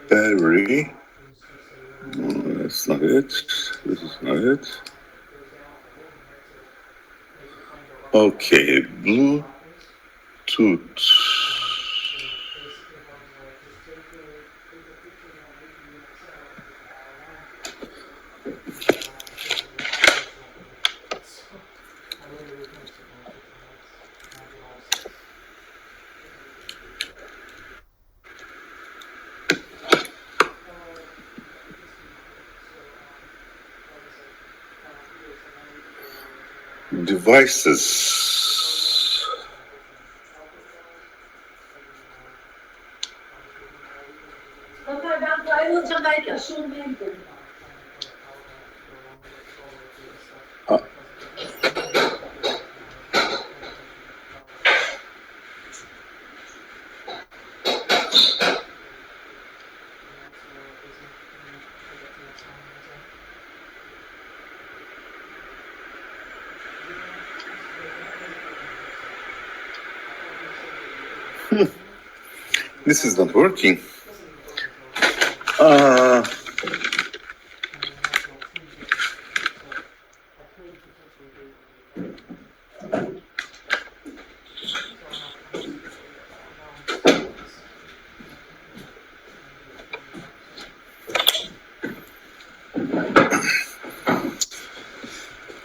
Battery. No, that's not it. This is not it. Okay, Bluetooth. Devices. Ben ayrılacağım belki aşılmaya gidelim. This is not working.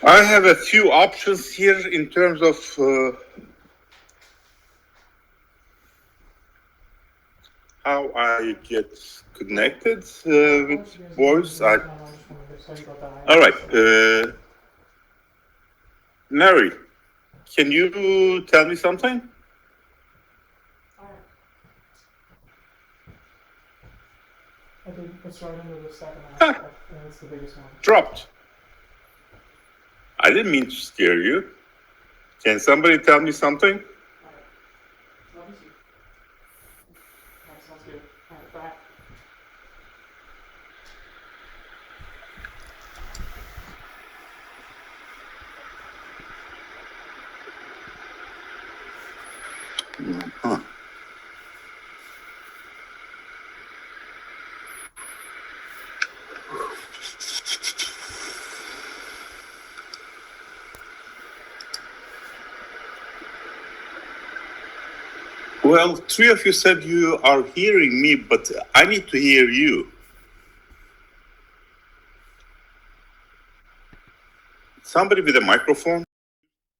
I have a few options here in terms of how I get connected with voice. All right. Mary, can you tell me something? I think it's right under the second aspect, and it's the biggest one. Dropped. I didn't mean to scare you. Can somebody tell me something? Let me see. That sounds good. All right, back. Huh. Well, three of you said you are hearing me, but I need to hear you. Somebody with a microphone?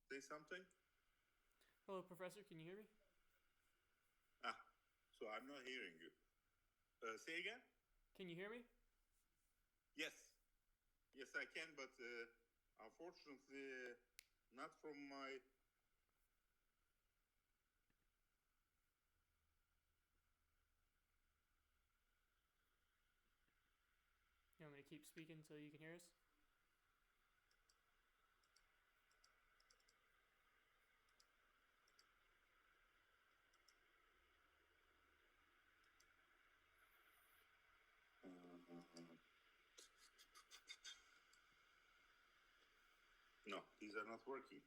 Say something? Hello, Professor, can you hear me? So I'm not hearing you. Say again? Can you hear me? Yes. Yes, I can, but unfortunately, not from my... You want me to keep speaking until you can hear us? No, these are not working.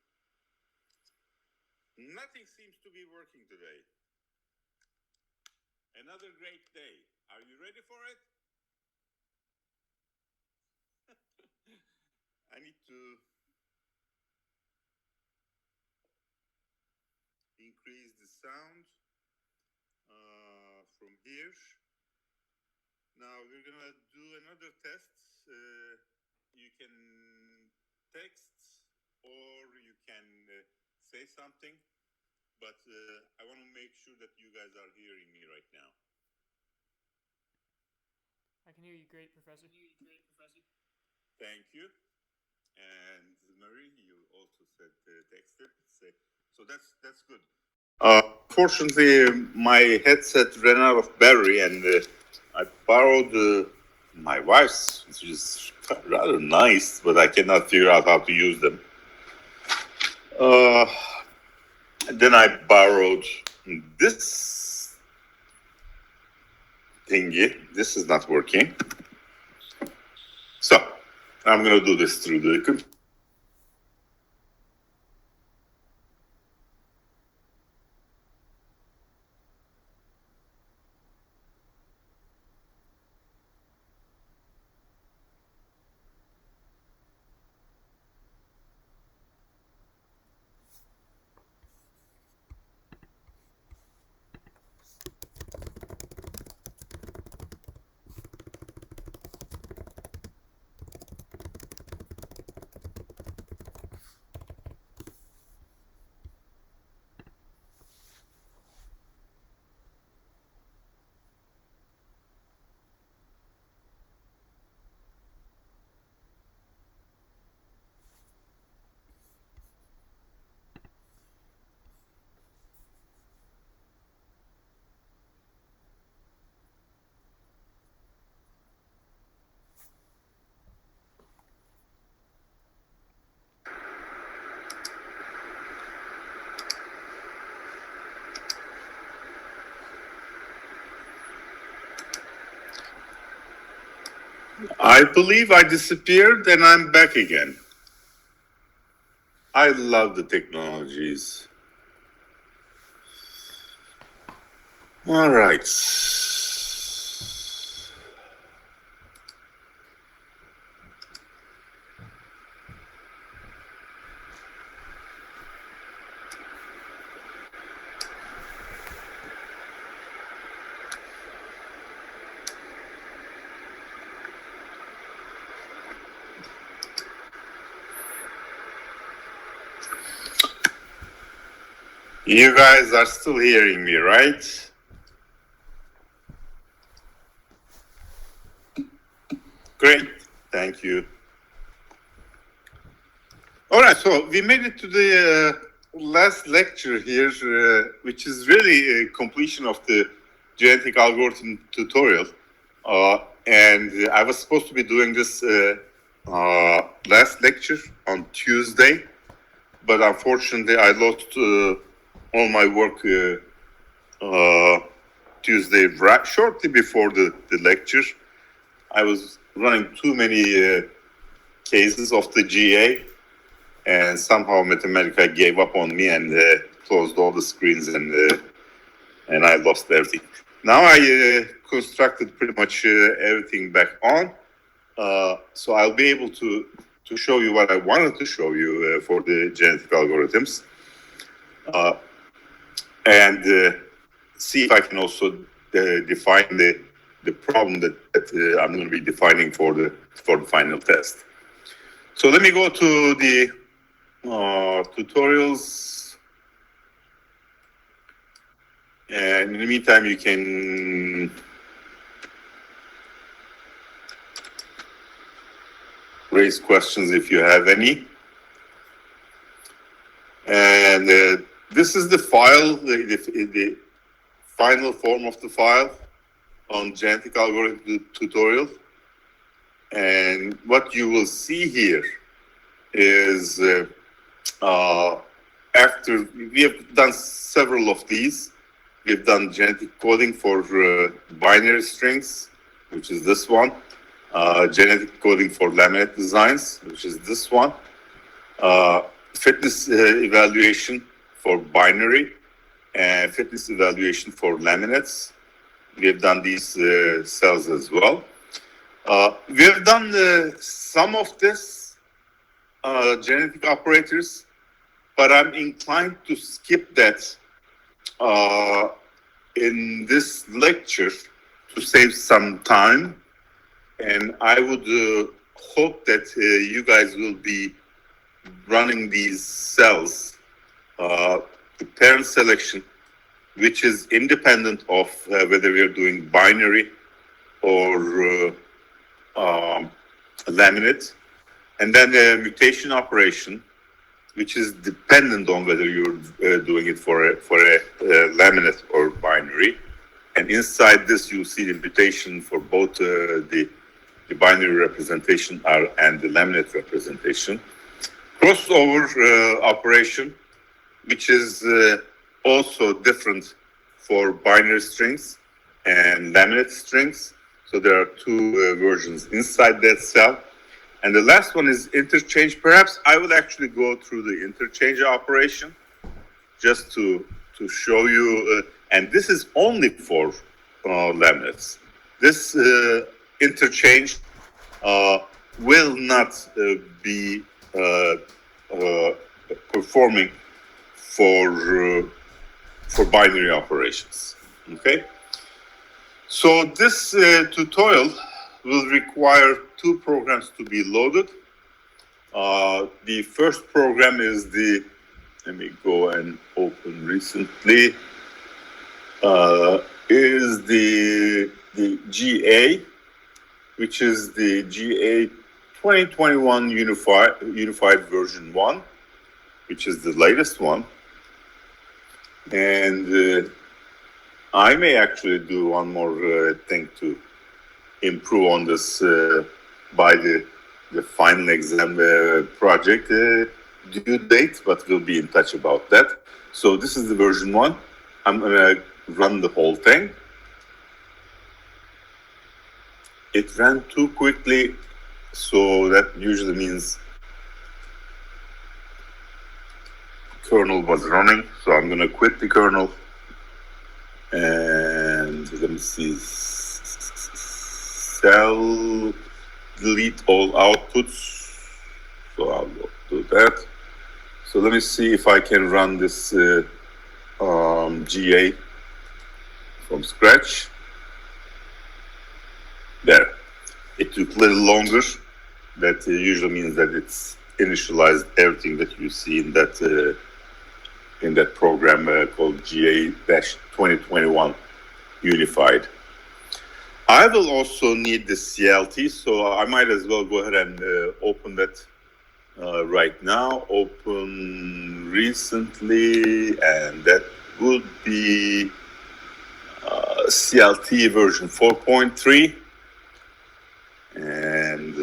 Nothing seems to be working today. Another great day. Are you ready for it? I need to increase the sound from here. Now we're gonna do another test. You can text or you can say something, but I want to make sure that you guys are hearing me right now. I can hear you great, Professor. Thank you. And Marie, you also said texted. So that's good. Fortunately, my headset ran out of battery, and I borrowed my wife's, which is rather nice, but I cannot figure out how to use them. Uh, then I borrowed this thingy. This is not working. So I'm going to do this through the computer. I believe I disappeared and I'm back again. I love the technologies. All right. You guys are still hearing me, right? Great. Thank you. All right, so we made it to the last lecture here, which is really a completion of the genetic algorithm tutorial. And I was supposed to be doing this last lecture on Tuesday, but unfortunately I lost all my work Tuesday, shortly before the lecture. I was running too many cases of the GA, and somehow Mathematica gave up on me and closed all the screens, and I lost everything. Now I constructed pretty much everything back on, so I'll be able to show you what I wanted to show you for the genetic algorithms, and see if I can also define the problem that I'm going to be defining for the final test. So let me go to the tutorials, and in the meantime you can raise questions if you have any. And this is the file, the final form of the file on genetic algorithm tutorial. And what you will see here is after we have done several of these, we've done genetic coding for binary strings, which is this one, genetic coding for laminate designs, which is this one, fitness evaluation for binary, and fitness evaluation for laminates. We have done these cells as well. We have done some of this genetic operators, but I'm inclined to skip that in this lecture to save some time. And I would hope that you guys will be running these cells, the parent selection, which is independent of whether we are doing binary or laminate, and then a mutation operation, which is dependent on whether you're doing it for a laminate or binary. And inside this, you see the mutation for both the binary representation and the laminate representation. crossover operation, which is also different for binary strings and laminate strings. So there are two versions inside that cell. And the last one is interchange. Perhaps I will actually go through the interchange operation just to show you. And this is only for laminates. This interchange will not be performing for binary operations. Okay. So this tutorial will require two programs to be loaded. The first program is let me go and open recently, is the GA, which is the GA 2021 Unified version 1, which is the latest one. And I may actually do one more thing to improve on this by the final exam project due date, but we'll be in touch about that. So this is the version 1. I'm gonna run the whole thing. It ran too quickly, so that usually means kernel was running. So I'm gonna quit the kernel. And let me see, cell, delete all outputs. So I'll do that. So let me see if I can run this GA from scratch. There. It took a little longer. That usually means that it's initialized everything that you see in that program called GA-2021 Unified. I will also need the CLT, so I might as well go ahead and open that right now. Open recently, and that would be CLT version 4.3. And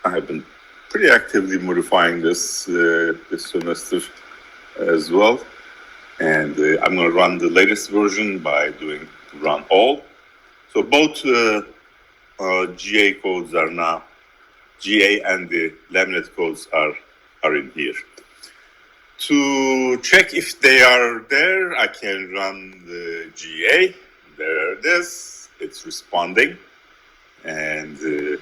I have been pretty actively modifying this semester as well. And I'm going to run the latest version by doing run all. So both GA codes are now, GA and the laminate codes are in here. To check if they are there, I can run the GA. There it is. It's responding. And I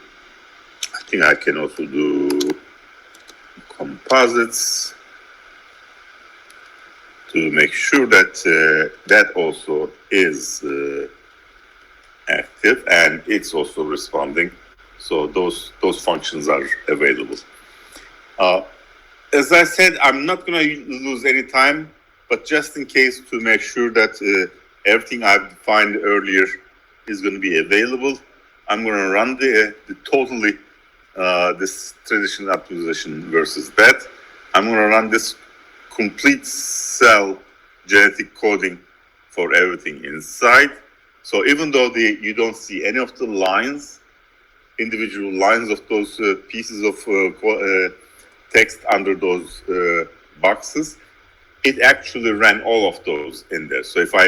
think I can also do composites to make sure that that also is active and it's also responding. So those functions are available. As I said, I'm not going to lose any time, but just in case, to make sure that everything I've defined earlier is going to be available, I'm going to run the totally this traditional optimization versus that. I'm going to run this complete cell genetic coding for everything inside. So even though you don't see any of the lines, individual lines of those pieces of text under those boxes, it actually ran all of those in there. So if I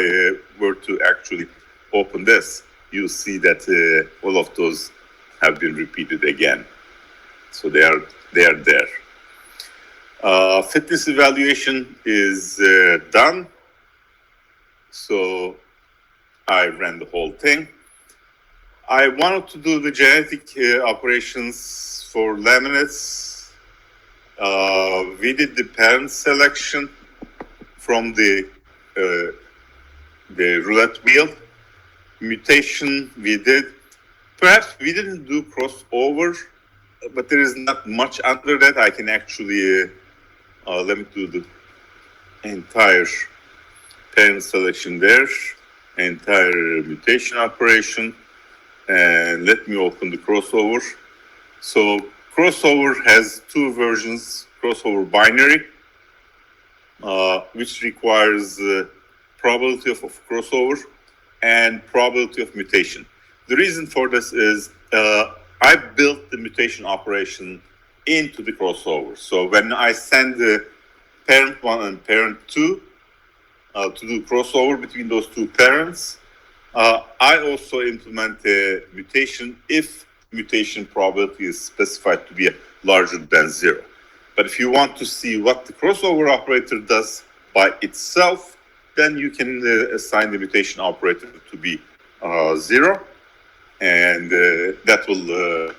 were to actually open this, you'll see that all of those have been repeated again. So they are there. Fitness evaluation is done. So I ran the whole thing. I wanted to do the genetic operations for laminates. We did the parent selection from the roulette wheel. Mutation we did. Perhaps we didn't do crossover, but there is not much under that. I can actually, let me do the entire parent selection there, entire mutation operation, and let me open the crossover. So crossover has two versions, crossover binary, which requires probability of crossover and probability of mutation. The reason for this is I built the mutation operation into the crossover. So when I send the parent 1 and parent 2 to do crossover between those two parents, I also implement a mutation if mutation probability is specified to be larger than 0. But if you want to see what the crossover operator does by itself, then you can assign the mutation operator to be 0, and that will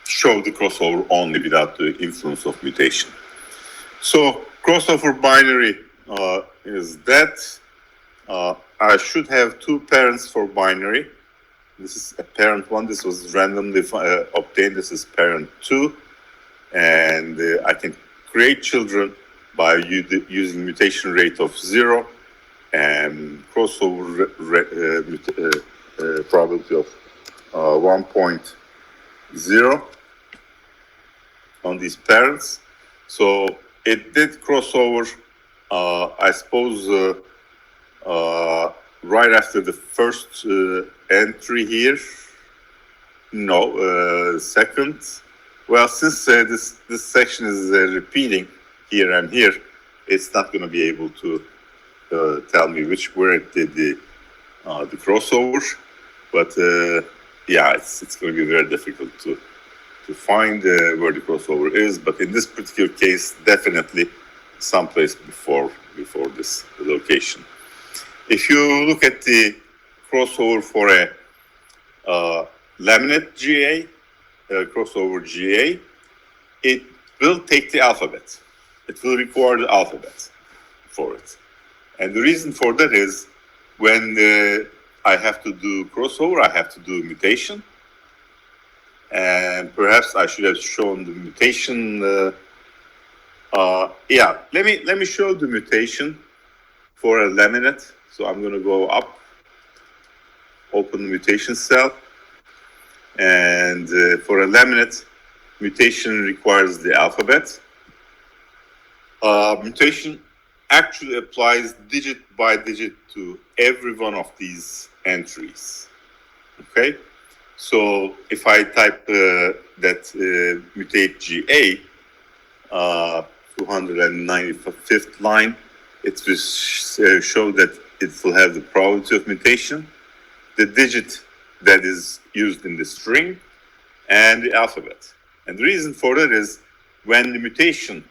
show the crossover only without the influence of mutation. So crossover binary is that. I should have two parents for binary. This is a parent 1. This was randomly obtained. This is parent 2. And I can create children by using mutation rate of 0 and crossover probability of 1.0 on these parents. So it did crossover, I suppose, right after the first entry here. No, second. Well, since this section is repeating here and here, it's not going to be able to tell me where it did the crossover. But yeah, it's going to be very difficult to find where the crossover is. But in this particular case, definitely someplace before this location. If you look at the crossover for a laminate GA, crossover GA, it will take the alphabet. It will require the alphabet for it. And the reason for that is when I have to do crossover, I have to do mutation. And perhaps I should have shown the mutation. Yeah, let me show the mutation for a laminate. So I'm going to go up, open the mutation cell. And for a laminate, mutation requires the alphabet. Mutation actually applies digit by digit to every one of these entries. Okay? So if I type that mutate GA, 295th line, it will show that it will have the probability of mutation, the digit that is used in the string, and the alphabet. And the reason for that is when the mutation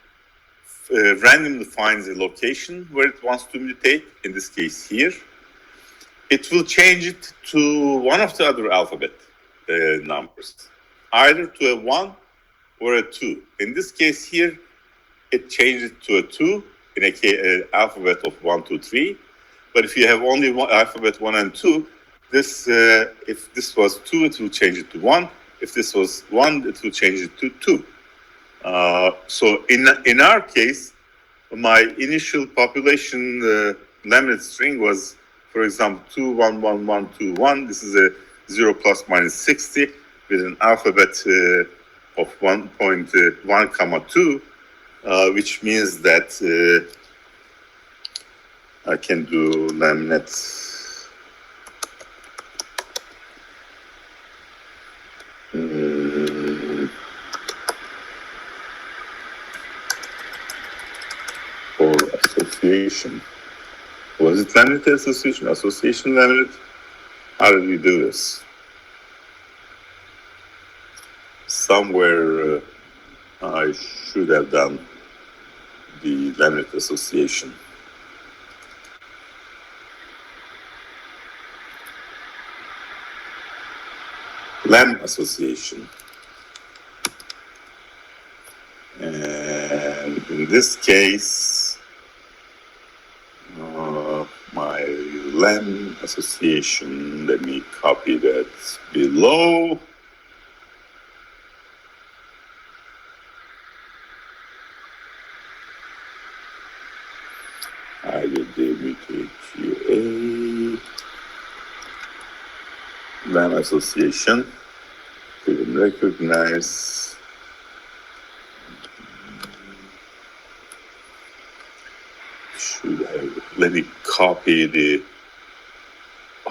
randomly finds a location where it wants to mutate, in this case here, it will change it to one of the other alphabet numbers, either to a 1 or a 2. In this case here, it changed it to a 2 in an alphabet of 1, 2, 3. But if you have only one alphabet 1 and 2, this if this was 2, it will change it to 1. If this was 1, it will change it to 2. So in our case, my initial population laminate string was, for example, 2, 1, 1, 1, 2, 1. This is a 0 plus minus 60 with an alphabet of 1.1 comma 2, which means that I can do laminate for association. Was it laminate association? Association laminate? How did we do this? Somewhere I should have done the laminate association. Lam association. And in this case, my lam association, let me copy that below. I did the mutate GA. Lam association. Didn't recognize. Should I let me copy the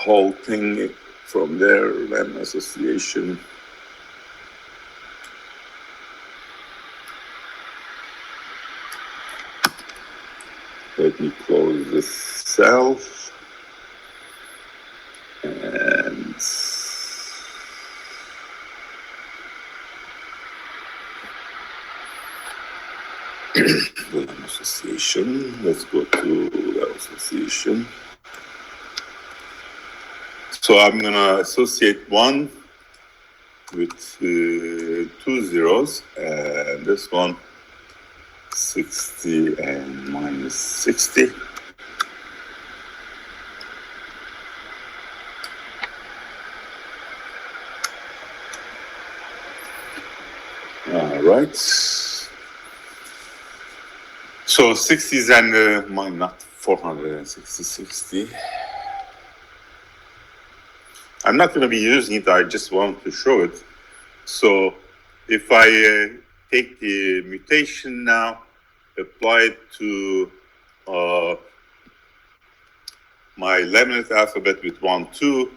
whole thing from there, then association. Let me close this cell. And association. Let's go to the association. So I'm gonna associate 1 with 2 zeros, and this one 60 and minus 60. All right. So 60s and not 460, 60. I'm not going to be using it, I just want to show it. So if I take the mutation now, apply it to my laminate alphabet with 1, 2,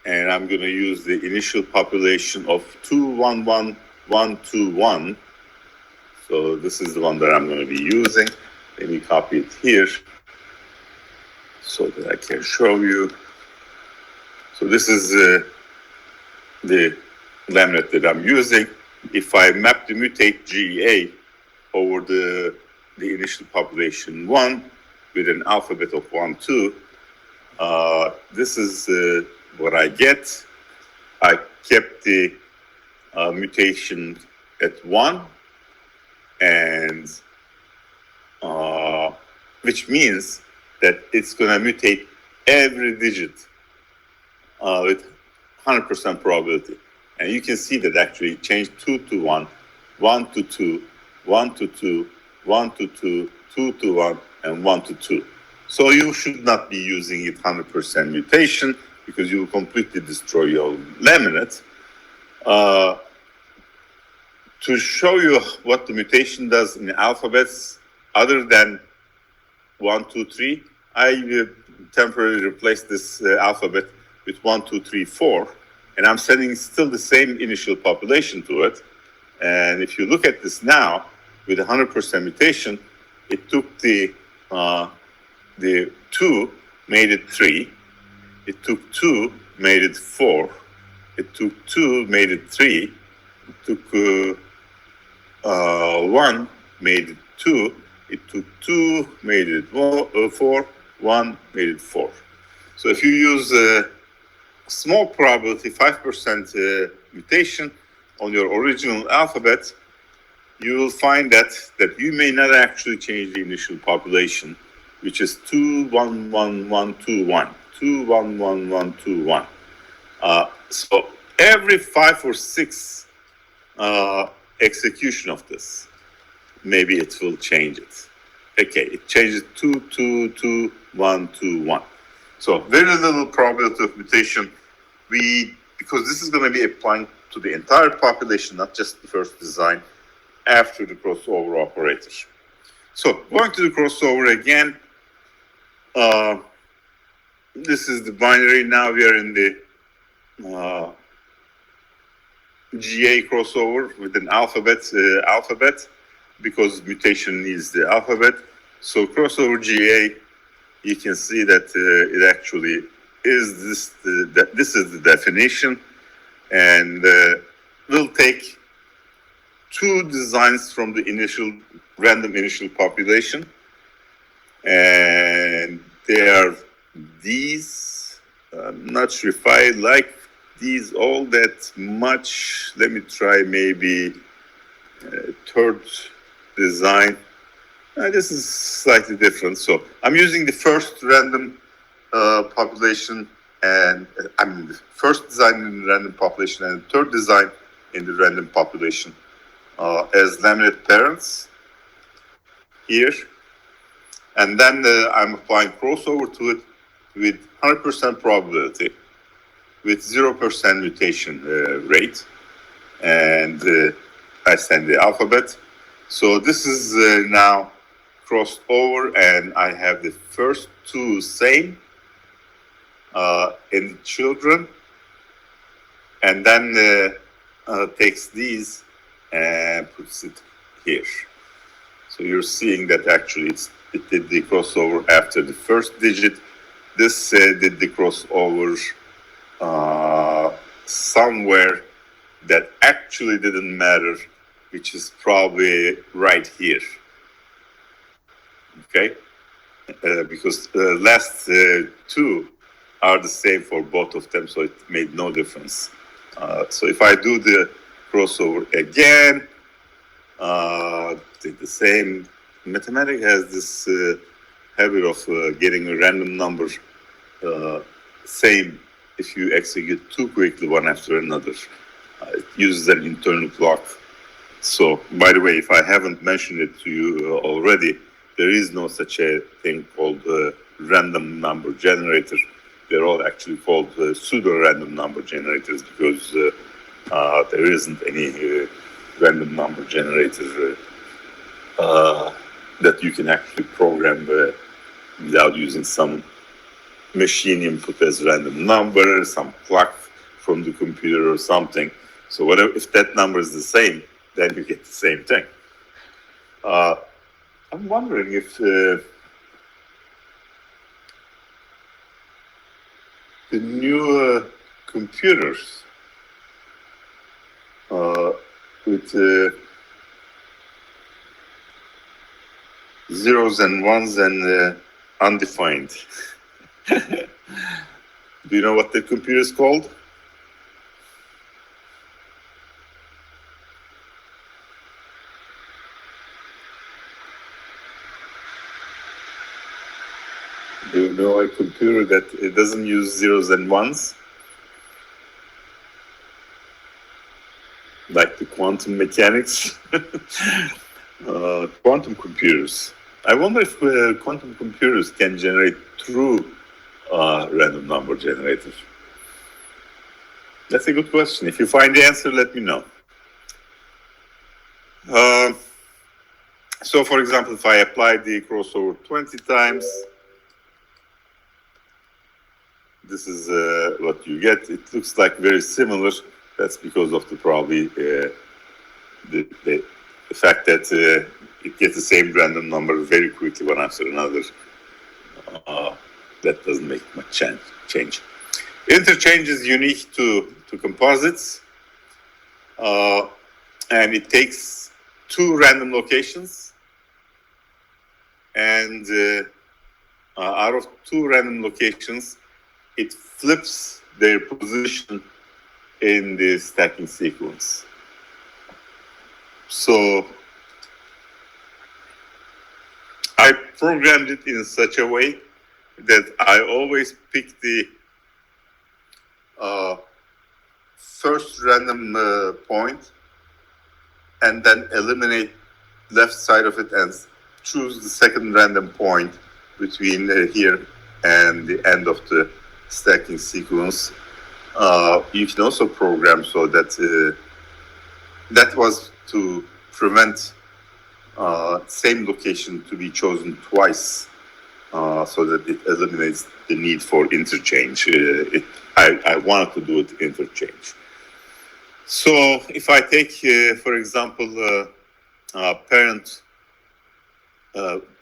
and I'm going to use the initial population of 2, 1, 1, 1, 2, 1. So this is the one that I'm going to be using. Let me copy it here so that I can show you. So this is the laminate that I'm using. If I map the mutate GA over the initial population 1 with an alphabet of 1, 2, this is what I get. I kept the mutation at 1, and which means that it's going to mutate every digit with 100% probability. And you can see that actually it changed 2 to 1, 1 to 2, 1 to 2, 1 to 2, 2 to 1, and 1 to 2. So you should not be using it 100% mutation because you will completely destroy your laminate. To show you what the mutation does in alphabets, other than 1, 2, 3, I temporarily replaced this alphabet with 1, 2, 3, 4, and I'm sending still the same initial population to it. And if you look at this now, with 100% mutation, it took the 2, made it 3. It took 2, made it 4. It took 2, made it 3. It took 1, made it 2. It took 2, made it 4. 1, made it 4. So if you use a small probability, 5% mutation on your original alphabet, you will find that you may not actually change the initial population, which is 2, 1, 1, 1, 2, 1. 2, 1, 1, 1, 2, 1. So every 5 or 6 execution of this, maybe it will change it. Okay, it changes 2, 2, 2, 1, 2, 1. So very little probability of mutation. Because this is going to be applying to the entire population, not just the first design, after the crossover operator. So going to the crossover again, this is the binary. Now we are in the GA crossover with an alphabet, because mutation needs the alphabet. So crossover GA, you can see that it actually is this is the definition, and we'll take 2 designs from the random initial population, and they are these. I'm not sure if I like these all that much. Let me try maybe third design. This is slightly different. So I'm using the first random population, and I mean the first design in the random population and the third design in the random population as laminate parents here. And then I'm applying crossover to it with 100% probability, with 0% mutation rate, and I send the alphabet. So this is now crossed over, and I have the first 2 same, in the children, and then takes these and puts it here. So you're seeing that actually it did the crossover after the first digit. This did the crossover somewhere that actually didn't matter, which is probably right here. Okay? Because the last two are the same for both of them, so it made no difference. So if I do the crossover again, the same. Mathematics has this habit of getting a random number same if you execute too quickly one after another. It uses an internal clock. So, by the way, if I haven't mentioned it to you already, there is no such a thing called random number generator. They're all actually called pseudo-random number generators because there isn't any random number generator that you can actually program without using some machine input as random number, some clock from the computer or something. So whatever, if that number is the same, then you get the same thing. I'm wondering if the new computers with zeros and ones and undefined. Do you know what the computer is called? Do you know a computer that it doesn't use zeros and ones? Like the quantum mechanics? Quantum computers. I wonder if quantum computers can generate true random number generators. That's a good question. If you find the answer, let me know. So, for example, if I apply the crossover 20 times, this is what you get. It looks like very similar. That's because of the probably the fact that it gets the same random number very quickly one after another. That doesn't make much change. Interchange is unique to composites, and it takes two random locations, and out of two random locations, it flips their position in the stacking sequence. So I programmed it in such a way that I always pick the first random point and then eliminate left side of it and choose the second random point between here and the end of the stacking sequence. You can also program so that that was to prevent same location to be chosen twice, so that it eliminates the need for interchange. I wanted to do it interchange. So if I take, for example, parent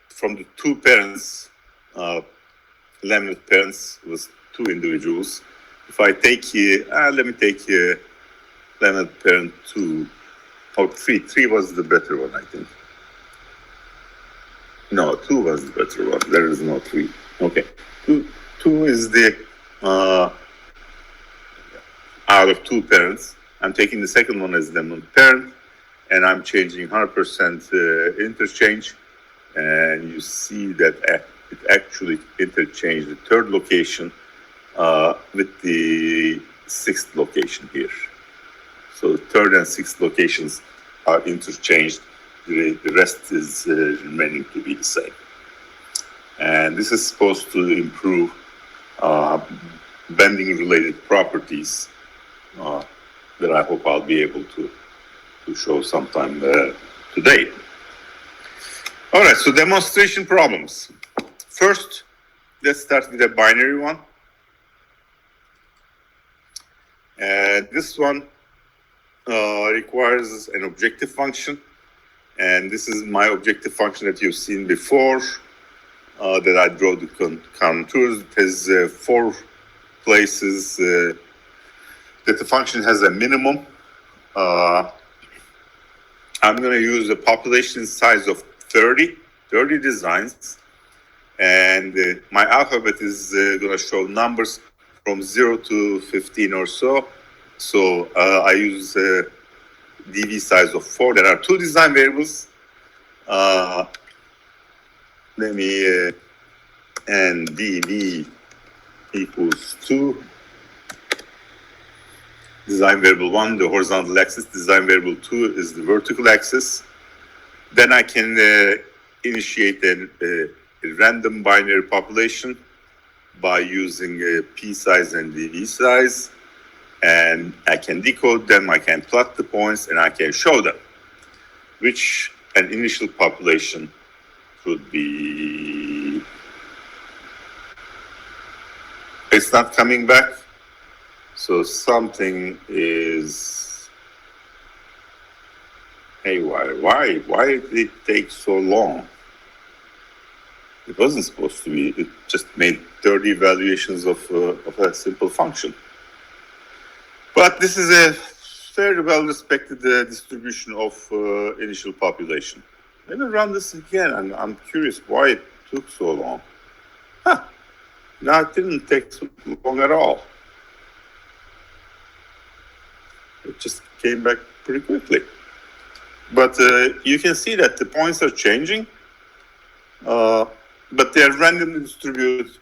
from the two parents, laminar parents was two individuals. If I take, let me take laminar parent 2 or 3. 3 was the better one, I think. No, 2 was the better one. There is no 3. Okay. 2 is the out of two parents. I'm taking the second one as the parent, and I'm changing 100% interchange. And you see that it actually interchanged the third location with the sixth location here. So the third and sixth locations are interchanged. The rest is remaining to be the same. And this is supposed to improve bending-related properties that I hope I'll be able to show sometime today. All right, so demonstration problems. First, let's start with a binary one. And this one requires an objective function. And this is my objective function that you've seen before, that I draw the contours. It has 4 places that the function has a minimum. I'm going to use a population size of 30 designs. And my alphabet is going to show numbers from 0 to 15 or so. So I use DV size of 4. There are 2 design variables. Let me, and DV equals 2. Design variable 1, the horizontal axis. Design variable 2 is the vertical axis. Then I can initiate a random binary population by using P size and DV size. And I can decode them, I can plot the points, and I can show them, which an initial population could be. It's not coming back. So something is haywire. Why did it take so long? It wasn't supposed to be. It just made 30 evaluations of a simple function. But this is a fairly well-respected distribution of initial population. Let me run this again, and I'm curious why it took so long. No, it didn't take so long at all. It just came back pretty quickly. But you can see that the points are changing, but they are randomly distributed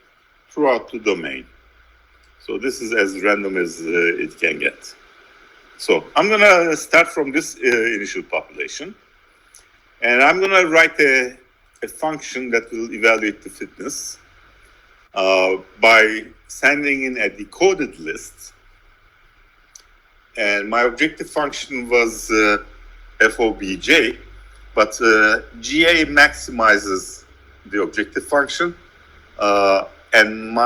throughout the domain. So this is as random as it can get. So I'm going to start from this initial population, and I'm going to write a function that will evaluate the fitness by sending in a decoded list. And my objective function was FOBJ, but GA maximizes the objective function, and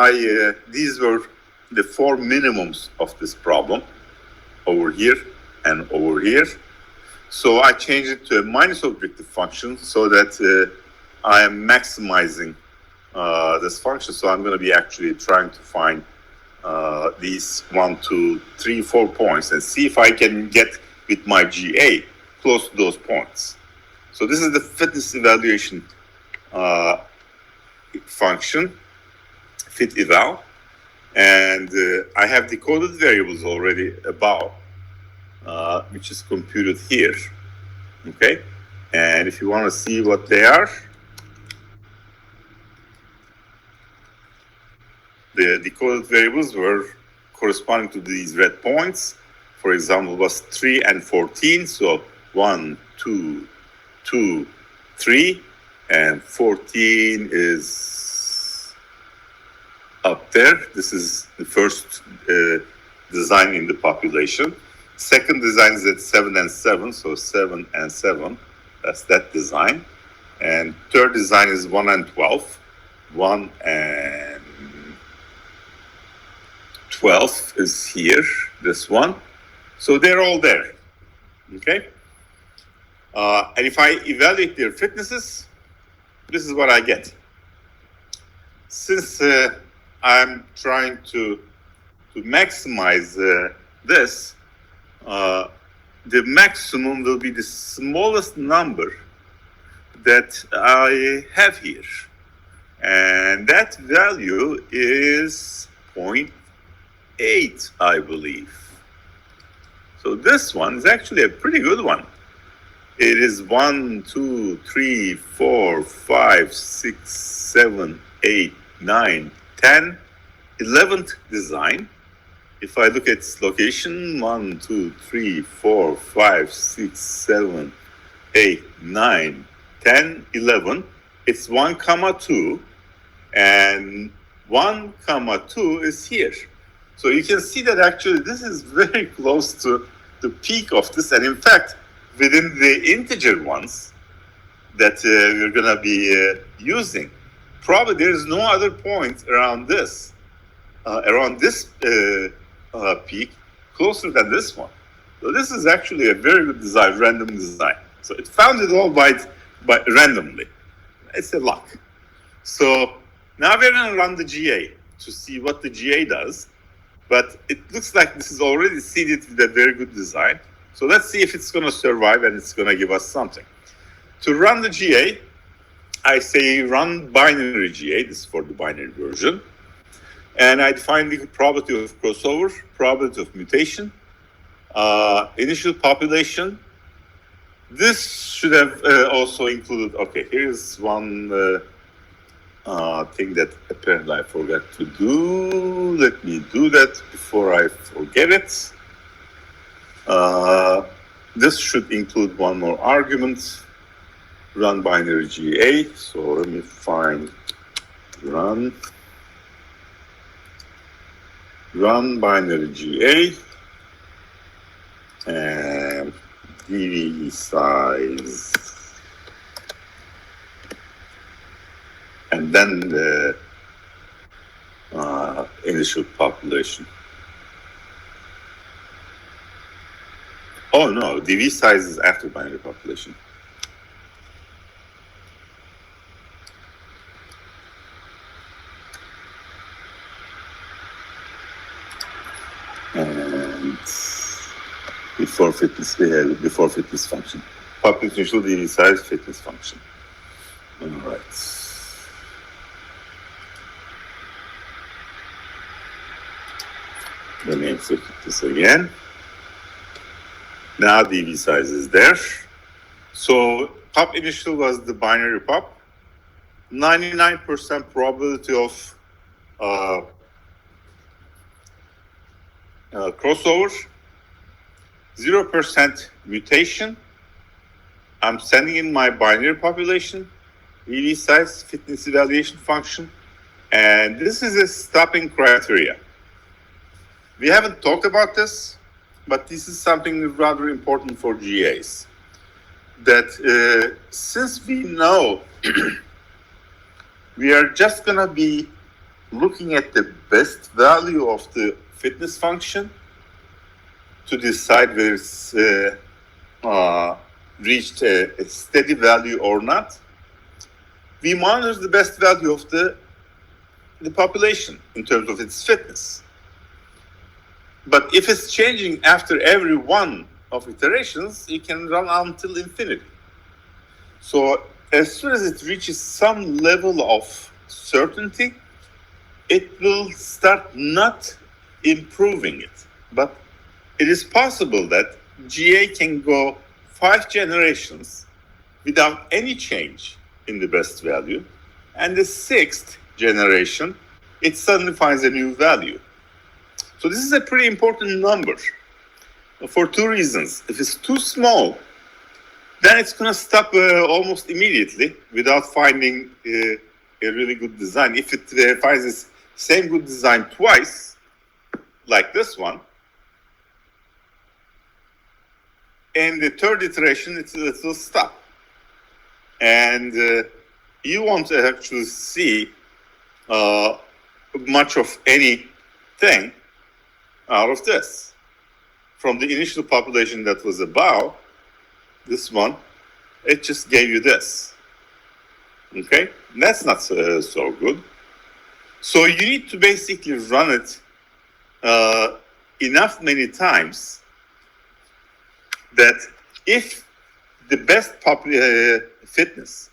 these were the 4 minimums of this problem, over here and over here. So I changed it to a minus objective function so that I am maximizing this function. So I'm going to be actually trying to find these 1, 2, 3, 4 points and see if I can get with my GA close to those points. So this is the fitness evaluation function, fit eval. And I have decoded variables already above, which is computed here, okay? And if you want to see what they are, the decoded variables were corresponding to these red points. For example, was 3 and 14, so 1, 2, 2, 3, and 14 is up there. This is the first design in the population. Second design is at 7 and 7, so 7 and 7, that's that design. And third design is 1 and 12. 1 and 12 is here, this one. So they're all there, okay? And if I evaluate their fitnesses, this is what I get. Since I'm trying to maximize this, the maximum will be the smallest number that I have here. And that value is 0.8, I believe. So this one is actually a pretty good one. It is 1, 2, 3, 4, 5, 6, 7, 8, 9, 10, 11th design. If I look at its location, 1, 2, 3, 4, 5, 6, 7, 8, 9, 10, 11. It's 1, 2, and 1, 2 is here. So you can see that actually this is very close to the peak of this. And in fact, within the integer ones that we're going to be using, probably there is no other point around this peak closer than this one. So this is actually a very good design, random design. So it found it all by randomly. It's a luck. So now we're going to run the GA to see what the GA does. But it looks like this is already seeded with a very good design. So let's see if it's going to survive and it's going to give us something. To run the GA, I say run binary GA. This is for the binary version. And I define the probability of crossover, probability of mutation, initial population. This should have also included, okay, here's one thing that apparently I forgot to do. Let me do that before I forget it. This should include one more argument. Run binary GA. So let me find run binary GA and DV size, and then the initial population. Oh no, DV size is after binary population. And before fitness function. Population initial DV size, fitness function. All right. Let me execute this again. Now DV size is there. So pop initial was the binary pop. 99% probability of crossover. 0% mutation. I'm sending in my binary population, DV size, fitness evaluation function, and this is a stopping criteria. We haven't talked about this, but this is something rather important for GAs. That since we know we are just going to be looking at the best value of the fitness function to decide whether it's reached a steady value or not, we monitor the best value of the population in terms of its fitness. But if it's changing after every one of iterations, you can run until infinity. So as soon as it reaches some level of certainty, it will start not improving it. But it is possible that GA can go 5 generations without any change in the best value, and the 6th generation, it suddenly finds a new value. So this is a pretty important number for 2 reasons. If it's too small, then it's going to stop almost immediately without finding a really good design. If it finds the same good design twice, like this one, and the 3rd iteration, it will stop. And you won't actually see much of anything out of this. From the initial population that was above, this one, it just gave you this. Okay? That's not so good. So you need to basically run it enough many times that if the best fitness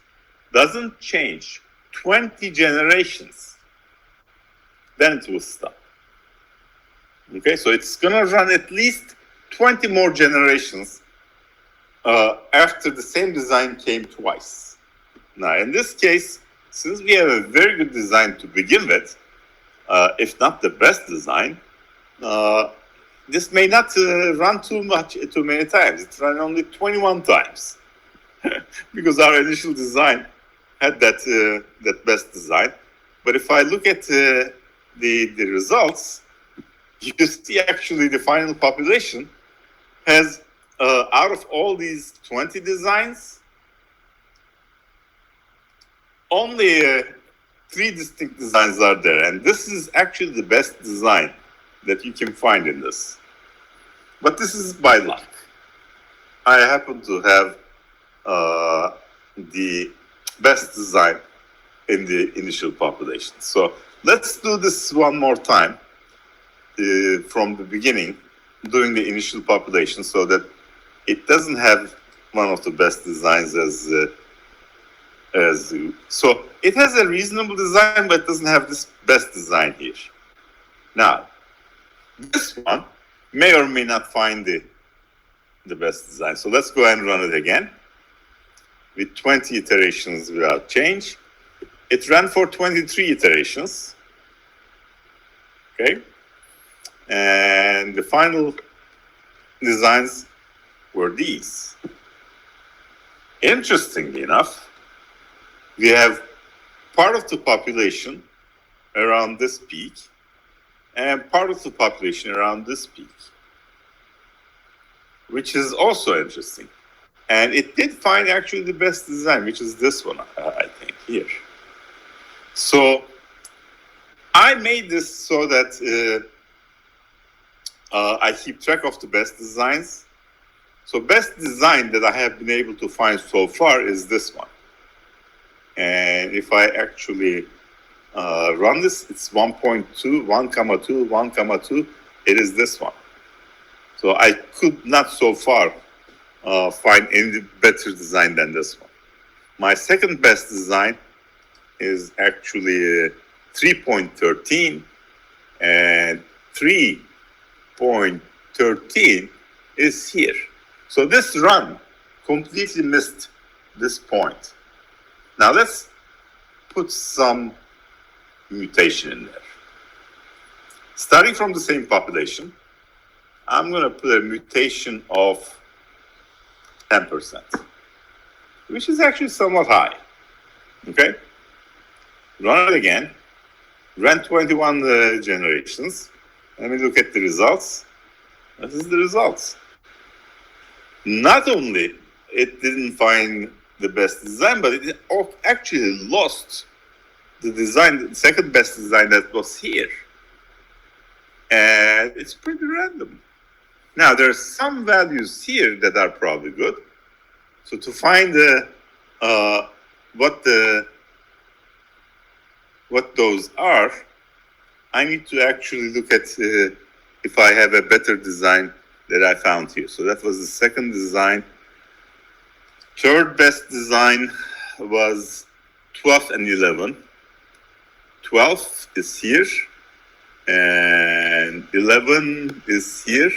doesn't change 20 generations, then it will stop. Okay, so it's going to run at least 20 more generations after the same design came twice. Now, in this case, since we have a very good design to begin with, if not the best design, this may not run too many times. It ran only 21 times because our initial design had that best design. But if I look at the results, you see actually the final population has, out of all these 20 designs, only 3 distinct designs are there. And this is actually the best design that you can find in this. But this is by luck. I happen to have the best design in the initial population. So let's do this one more time from the beginning, doing the initial population, so that it doesn't have one of the best designs so it has a reasonable design, but it doesn't have this best design here. Now, this one may or may not find the best design. So let's go ahead and run it again with 20 iterations without change. It ran for 23 iterations. Okay. And the final designs were these. Interestingly enough, we have part of the population around this peak and part of the population around this peak, which is also interesting. And it did find actually the best design, which is this one, I think, here. So I made this so that I keep track of the best designs. So best design that I have been able to find so far is this one. And if I actually run this, it's 1.2, 1,2, 1,2. It is this one. So I could not so far find any better design than this one. My second best design is actually 3.13, and 3.13 is here. So this run completely missed this point. Now let's put some mutation in there. Starting from the same population, I'm going to put a mutation of 10%, which is actually somewhat high. Okay? Run it again. Run 21 generations. Let me look at the results. This is the results. Not only it didn't find the best design, but it actually lost the design, the second best design that was here. And it's pretty random. Now, there are some values here that are probably good. So to find what those are, I need to actually look at if I have a better design that I found here. So that was the second design. Third best design was 12 and 11. 12 is here, and 11 is here.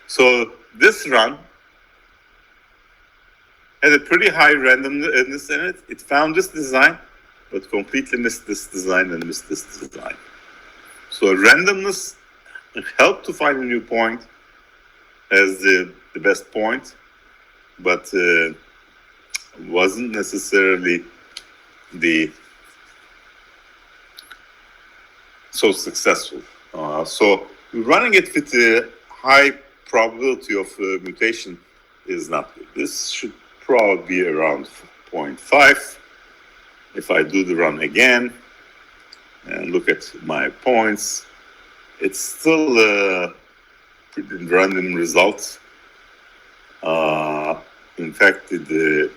So this run had a pretty high randomness in it. It found this design, but completely missed this design and missed this design. So randomness helped to find a new point as the best point, but wasn't necessarily so successful. So running it with a high probability of mutation is not good. This should probably be around 0.5. If I do the run again and look at my points, it's still pretty random results. In fact, it did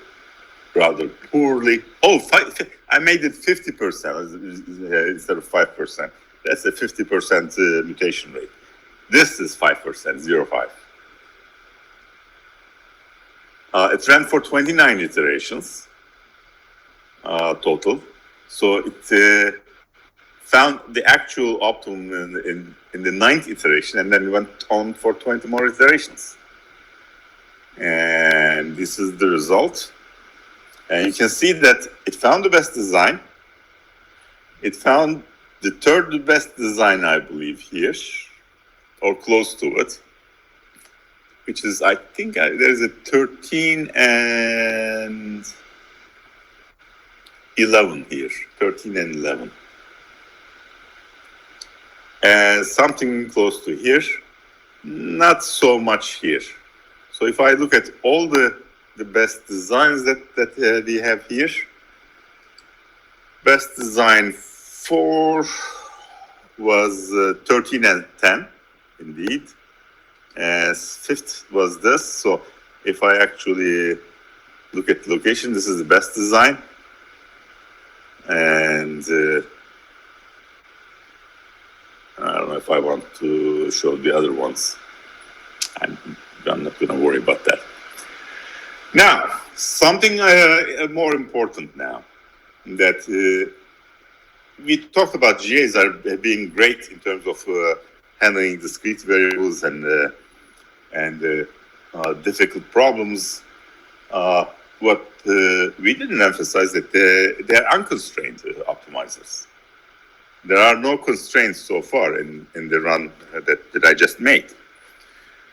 rather poorly. I made it 50% instead of 5%. That's a 50% mutation rate. This is 5%, 0.5. It ran for 29 iterations total. So it found the actual optimum in the 9th iteration, and then went on for 20 more iterations. And this is the result. And you can see that it found the best design. It found the third best design, I believe, here, or close to it, which is, I think, there's a 13 and 11 here, 13 and 11. And something close to here, not so much here. So if I look at all the best designs that we have here, best design 4 was 13 and 10, indeed. As fifth was this. So if I actually look at the location, this is the best design. And I don't know if I want to show the other ones. I'm not going to worry about that. Now, something more important now, that we talked about GAs are being great in terms of handling discrete variables and difficult problems. What we didn't emphasize that they're unconstrained optimizers. There are no constraints so far in the run that I just made.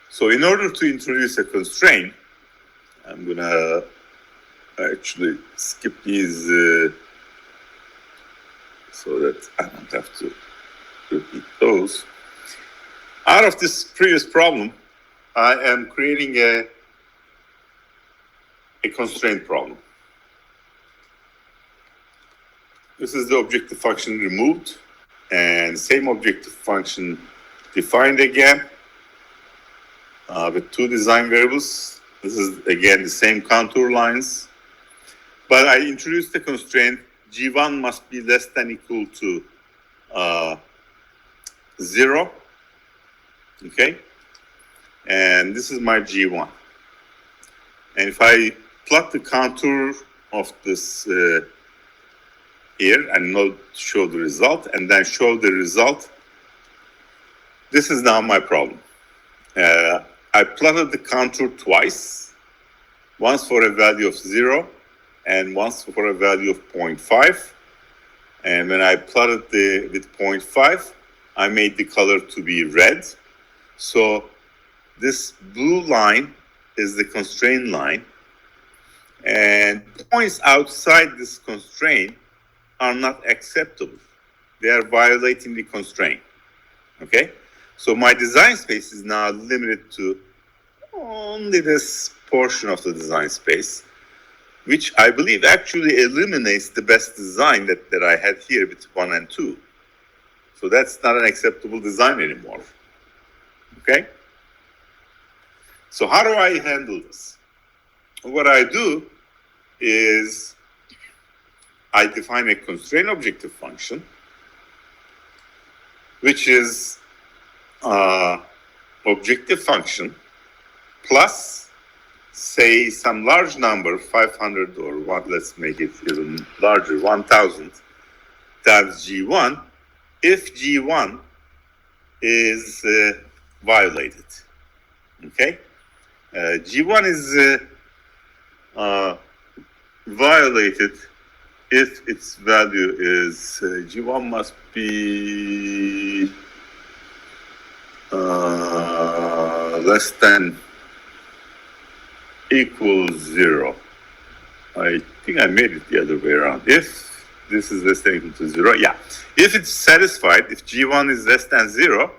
So in order to introduce a constraint, I'm going to actually skip these so that I don't have to repeat those. Out of this previous problem, I am creating a constraint problem. This is the objective function removed, and same objective function defined again with two design variables. This is again the same contour lines, but I introduced the constraint G1 must be less than equal to 0. Okay, and this is my G1. And if I plot the contour of this here and show the result, and then show the result, this is now my problem. I plotted the contour twice, once for a value of 0 and once for a value of 0.5. And when I plotted with 0.5, I made the color to be red. So this blue line is the constraint line, and points outside this constraint are not acceptable. They are violating the constraint. Okay? So my design space is now limited to only this portion of the design space, which I believe actually eliminates the best design that I had here with 1 and 2. So that's not an acceptable design anymore. Okay? So how do I handle this? What I do is I define a constraint objective function, which is objective function plus, say, some large number, 500 or what, let's make it even larger, 1000 times G1, if G1 is violated. Okay? G1 is violated if its value is, G1 must be less than equals 0. I think I made it the other way around. If this is less than equal to 0, yeah. If it's satisfied, if G1 is less than 0,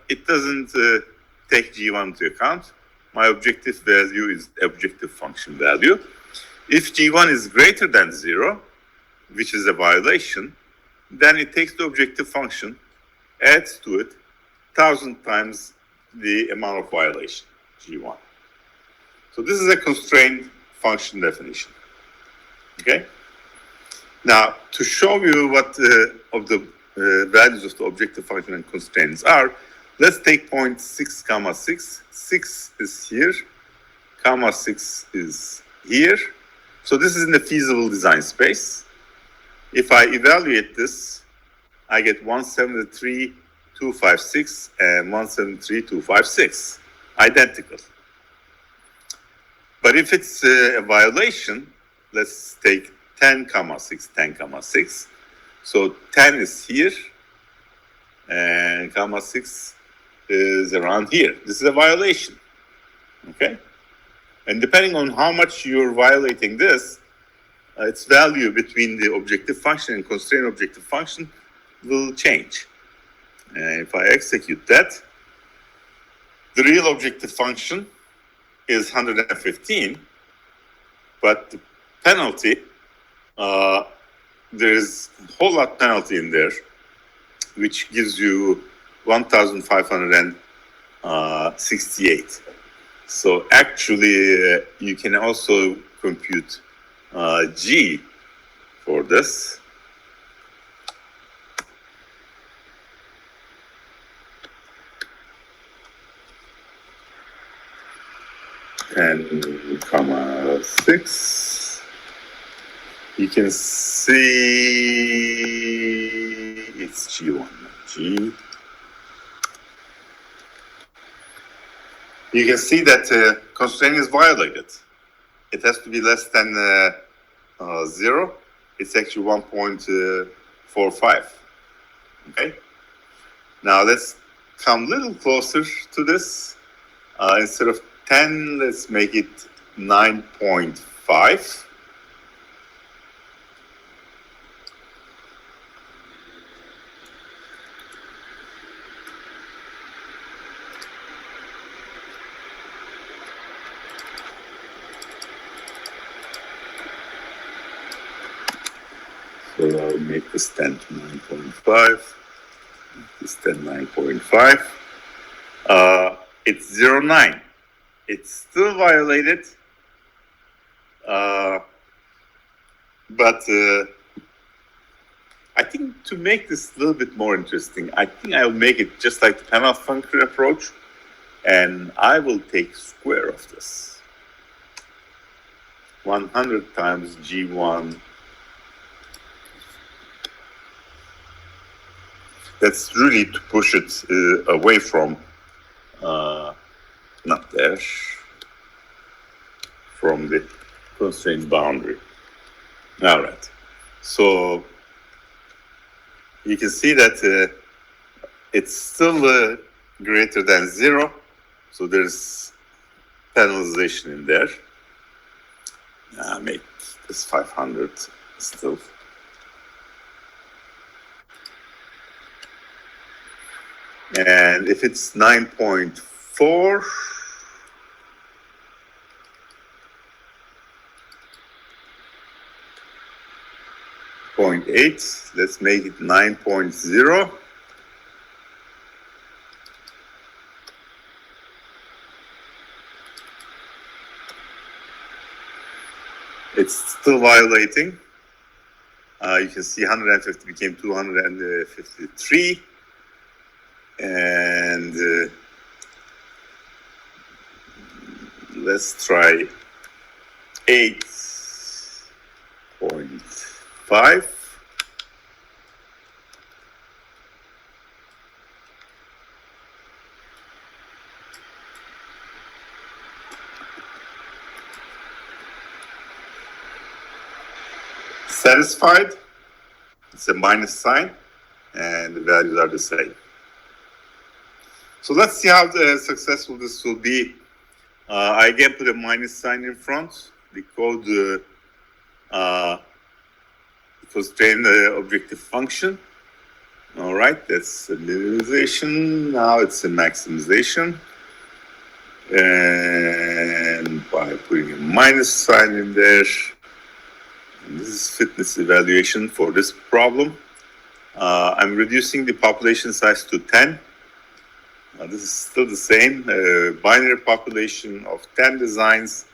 it doesn't take G1 into account. My objective value is objective function value. If G1 is greater than 0, which is a violation, then it takes the objective function, adds to it 1,000 times the amount of violation, G1. So this is a constraint function definition. Okay? Now, to show you what of the values of the objective function and constraints are, let's take point 6, comma 6. 6 is here, comma 6 is here. So this is in the feasible design space. If I evaluate this, I get 173,256 and 173,256, identical. But if it's a violation, let's take 10, comma 6, 10, comma 6. So 10 is here, and comma 6 is around here. This is a violation, okay? And depending on how much you're violating this, its value between the objective function and constraint objective function will change. And if I execute that, the real objective function is 115, but the penalty, there's a whole lot penalty in there, which gives you 1,500 68. So actually, you can also compute G for this. And comma 6. You can see it's G1, G. You can see that constraint is violated. It has to be less than 0. It's actually 1.45. Okay. Now let's come a little closer to this. Instead of 10, let's make it 9.5. So I'll make this 10 to 9.5. This 10 9.5. It's 0.9. It's still violated, but I think to make this a little bit more interesting, I think I'll make it just like the panel function approach, and I will take square of this. 100 times G1. That's really to push it away from, not there, from the constraint boundary. All right. So you can see that it's still greater than 0. So there's penalization in there. Make this 500 still. And if it's 9.4, let's make it 9.0. It's still violating. You can see 150 became 253. And let's try 8.5. Satisfied? It's a minus sign, and the values are the same. So let's see how successful this will be. I again put a minus sign in front. The code constrain the objective function. All right, that's a minimization. Now it's a maximization. And by putting a minus sign in there, and this is fitness evaluation for this problem. I'm reducing the population size to 10. This is still the same binary population of 10 designs.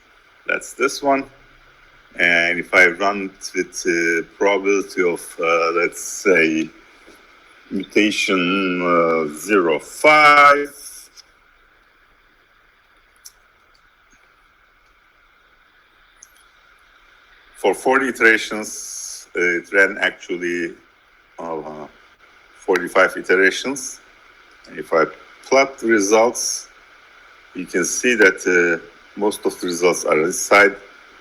That's this one. And if I run it with probability of, let's say, mutation 0.5, for 40 iterations, it ran actually 45 iterations. And if I plot the results, you can see that most of the results are inside.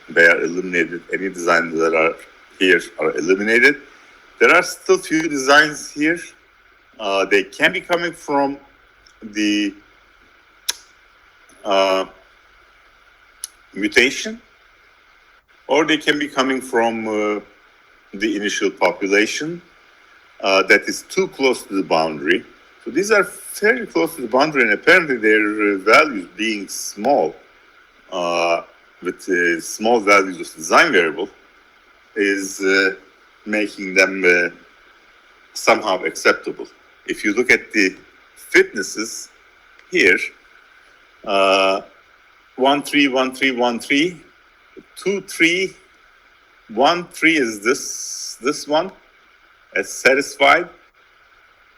They are eliminated. Any designs that are here are eliminated. There are still few designs here. They can be coming from the mutation, or they can be coming from the initial population that is too close to the boundary. So these are fairly close to the boundary, and apparently their values being small, with small values of design variable, is making them somehow acceptable. If you look at the fitnesses, here. 1 3 1 3 1 3 2 3 1 3 is this one as satisfied.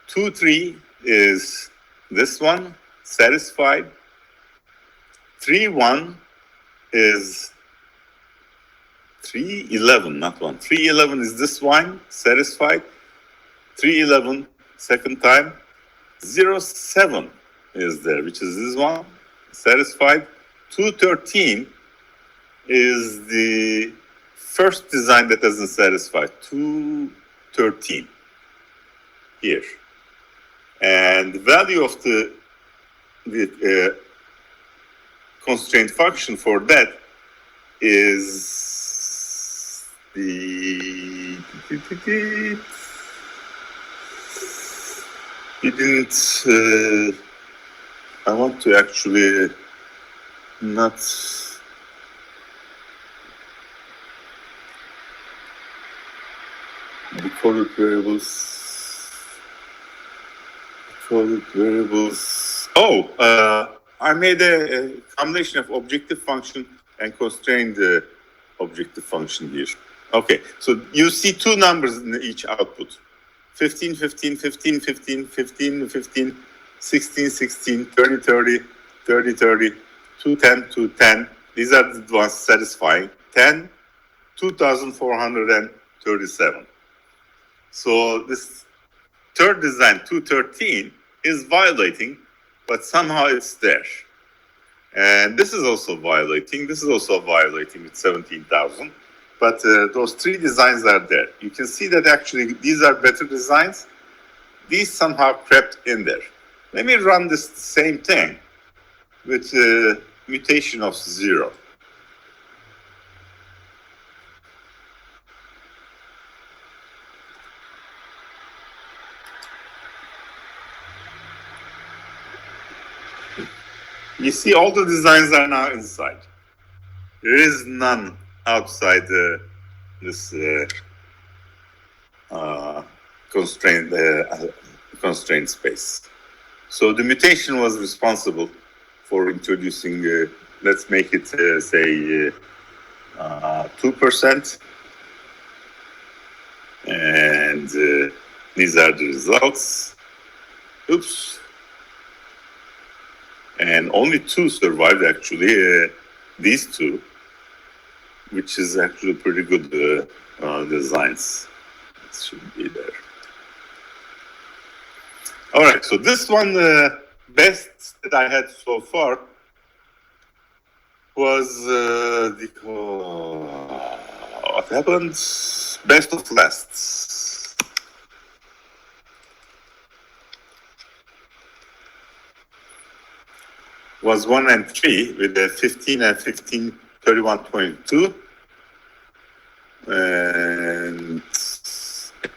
2 3 is this one satisfied. 3 1 is 3 11, not 1. 3 11 is this one satisfied. 3 11 second time. 0 7 is there, which is this one satisfied. 2 13 is the first design that doesn't satisfy. 2 13 here, and the value of the constraint function for that is the I want to actually not decoded variables. Oh, I made a combination of objective function and constrained objective function here. Okay, so you see two numbers in each output. 15, 15, 15, 15, 15, 15, 16, 16, 30, 30, 30, 30, 210, 210. These are the ones satisfying. 10, 2,437. So this third design, 213, is violating, but somehow it's there. And this is also violating. This is also violating with 17,000. But those three designs are there. You can see that actually these are better designs. These somehow crept in there. Let me run this same thing with mutation of 0. You see all the designs are now inside. There is none outside this constraint space. So the mutation was responsible for introducing, let's make it say 2%. And these are the results. Oops. And only 2 survived actually, these 2. Which is actually pretty good designs. It should be there. All right, so this one, the best that I had so far was what happened? Best of lasts. Was 1 and 3 with the 15 and 15. 31.2, and I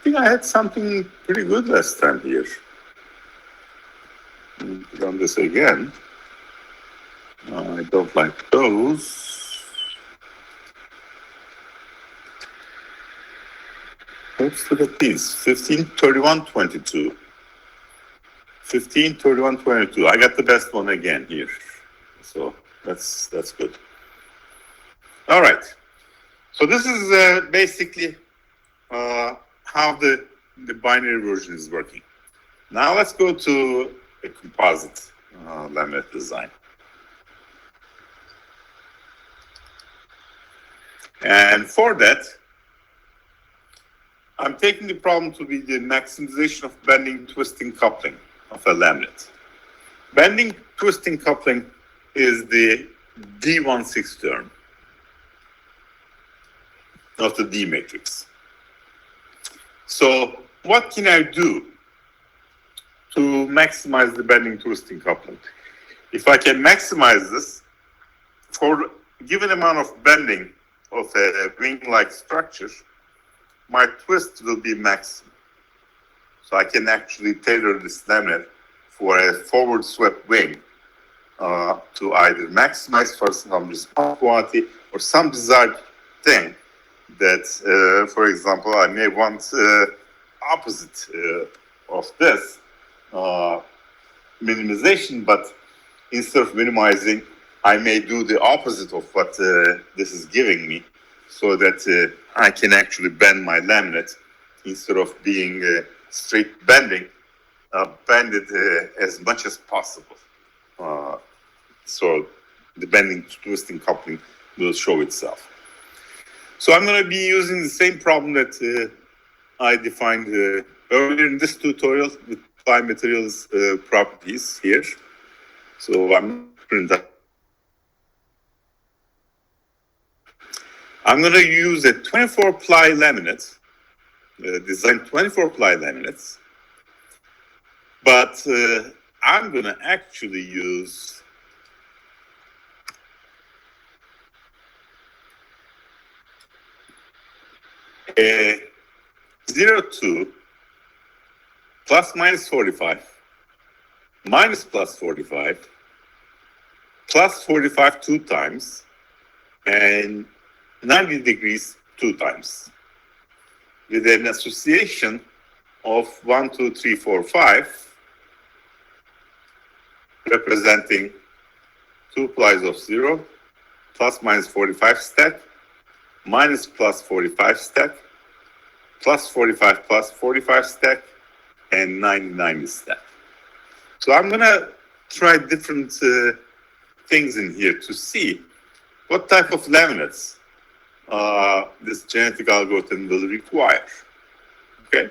think I had something pretty good last time here. Run this again. I don't like those. Let's look at these. 15, 31, 22. 15, 31, 22. I got the best one again here. So that's good. All right. So this is basically how the binary version is working. Now let's go to a composite laminate design. And for that, I'm taking the problem to be the maximization of bending, twisting, coupling of a laminate. Bending, twisting, coupling is the D16 term of the D matrix. So what can I do to maximize the bending, twisting, coupling? If I can maximize this for a given amount of bending of a wing-like structure, my twist will be maximum. So I can actually tailor this laminate for a forward swept wing to either maximize for some response quantity or some desired thing that, for example, I may want opposite of this minimization, but instead of minimizing, I may do the opposite of what this is giving me, so that I can actually bend my laminate instead of being straight bending, bend it as much as possible. So the bending twisting coupling will show itself. So I'm going to be using the same problem that I defined earlier in this tutorial with ply materials properties here. So I'm going to use a 24 ply laminate, design 24 ply laminates, but I'm going to actually use a 0.2 plus minus 45, minus plus 45, plus 45 two times, and 90 degrees two times, with an association of 1, 2, 3, 4, 5, representing 2 plies of 0, plus minus 45 stack, minus plus 45 stack, plus 45 plus 45 stack, and 90 stack. So I'm going to try different things in here to see what type of laminates this genetic algorithm will require. Okay?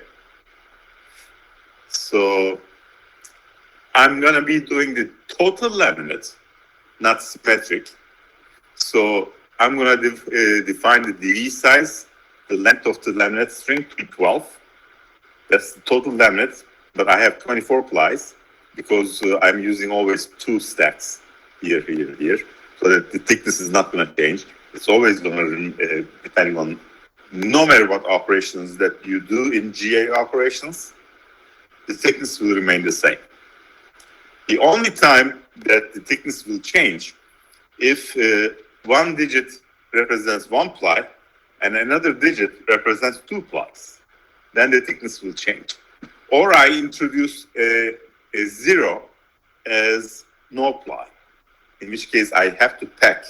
So I'm going to be doing the total laminate, not symmetric. So I'm going to define the DE size, the length of the laminate string to 12. That's the total laminate, but I have 24 plies because I'm using always 2 stacks here, here, here, so that the thickness is not going to change. It's always going to, depending on, no matter what operations that you do in GA operations, the thickness will remain the same. The only time that the thickness will change if one digit represents 1 ply and another digit represents 2 plies. Then the thickness will change. Or I introduce a 0 as no ply, in which case I have to pack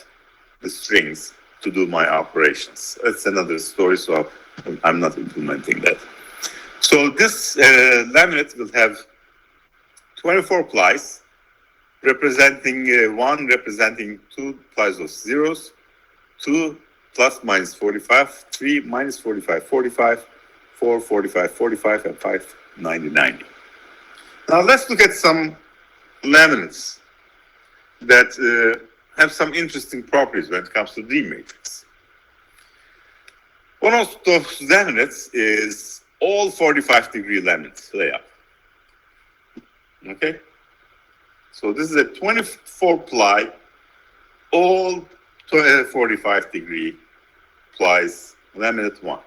the strings to do my operations. That's another story, so I'm not implementing that. So this laminate will have 24 plies, representing 1 representing 2 plies of zeros, 2 plus minus 45, 3 minus 45, 45, 4, 45, 45, and 5, 90, 90. Now let's look at some laminates that have some interesting properties when it comes to D matrix. One of those laminates is all 45-degree laminate layout. Okay? So this is a 24-ply, all 45-degree plies, laminate 1.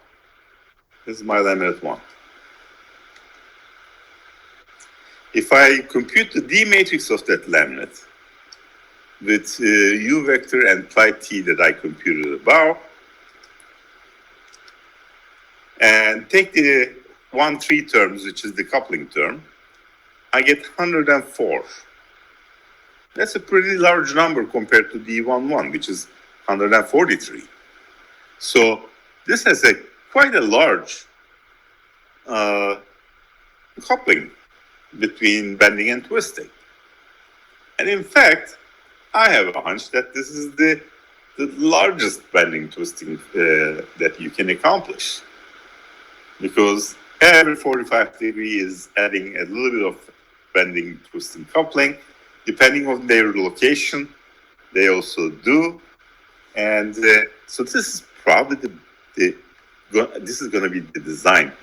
This is my laminate 1. If I compute the D matrix of that laminate with U vector and ply T that I computed above, and take the 1, 3 terms, which is the coupling term, I get 104. That's a pretty large number compared to D11, which is 143. So this has quite a large coupling between bending and twisting. And in fact, I have a hunch that this is the largest bending twisting that you can accomplish, because every 45 degree is adding a little bit of bending twisting coupling. Depending on their location, they also do. And so this is probably this is going to be the design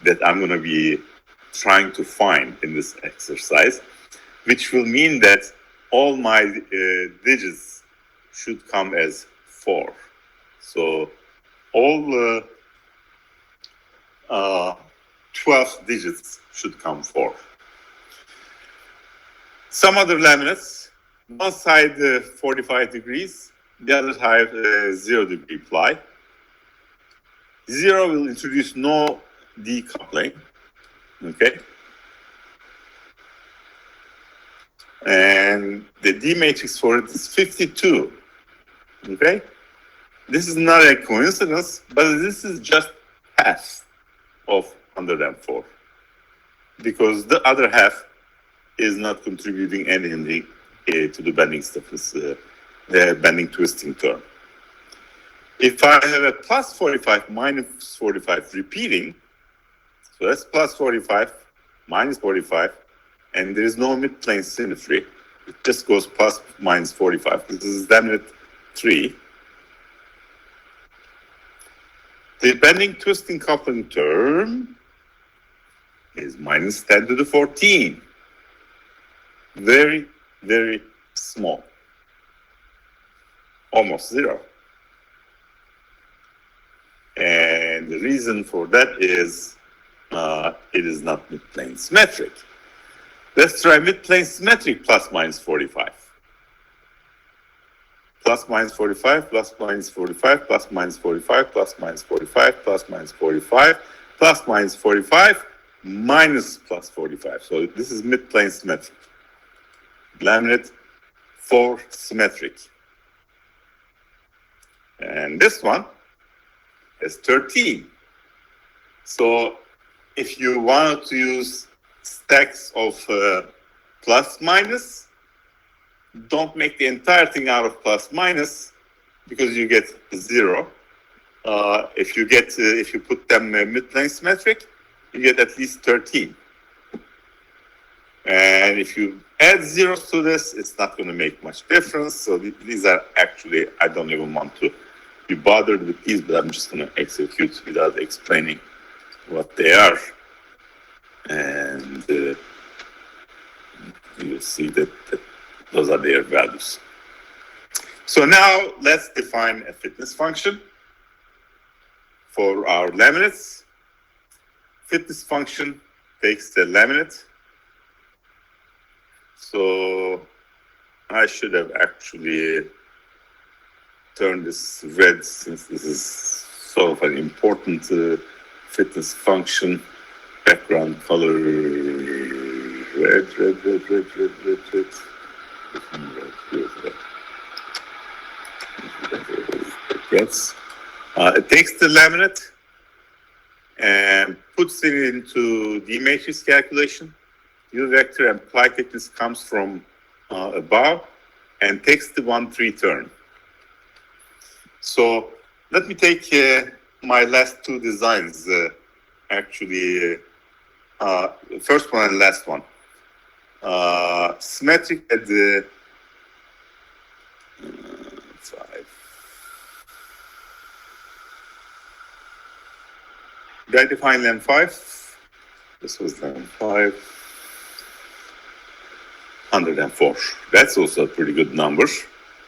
that I'm going to be trying to find in this exercise, which will mean that all my digits should come as 4. So all 12 digits should come 4. Some other laminates, one side 45 degrees, the other side 0 degree ply. 0 will introduce no decoupling, okay? And the D matrix for it is 52. Okay? This is not a coincidence, but this is just half of 104. Because the other half is not contributing anything to the bending stiffness, the bending twisting term. If I have a plus 45, minus 45 repeating, so that's plus 45, minus 45, and there is no mid-plane symmetry. It just goes plus minus 45. This is laminate 3. The bending twisting coupling term is minus 10 to the 14. Very, very small. Almost 0. And the reason for that is it is not mid-plane symmetric. Let's try mid-plane symmetric plus minus 45. Plus minus 45, plus minus 45, plus minus 45, plus minus 45, plus minus 45, plus minus 45, minus plus 45. So this is mid-plane symmetric. Laminate 4 symmetric. And this one is 13. So if you wanted to use stacks of plus minus, don't make the entire thing out of plus minus because you get 0. If you put them mid-plane symmetric, you get at least 13. And if you add zeros to this, it's not going to make much difference. So these are actually, I don't even want to be bothered with these, but I'm just going to execute without explaining what they are. And you'll see that those are their values. So now let's define a fitness function for our laminates. Fitness function takes the laminate. So I should have actually turned this red since this is sort of an important fitness function. Background color red. It takes the laminate and puts it into the matrix calculation. U vector and ply thickness comes from above and takes the 1-3 turn. So let me take my last two designs, the first one and last one. Symmetric at the 5. Did I define length 5? This was length 5. 104. That's also a pretty good number.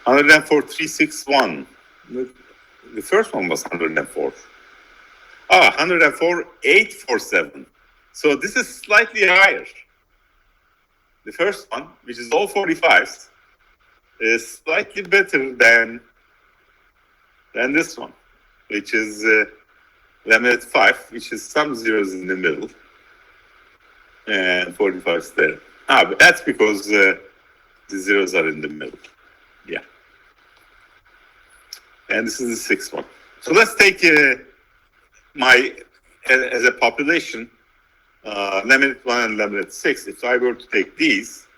104, 361. The first one was 104. 104, 847. So this is slightly higher. The first one, which is all 45s, is slightly better than this one, which is laminate 5, which is some zeros in the middle, and 45s there. But that's because the zeros are in the middle. Yeah. And this is the sixth one. So let's take as a population, laminate 1 and laminate 6. If I were to take these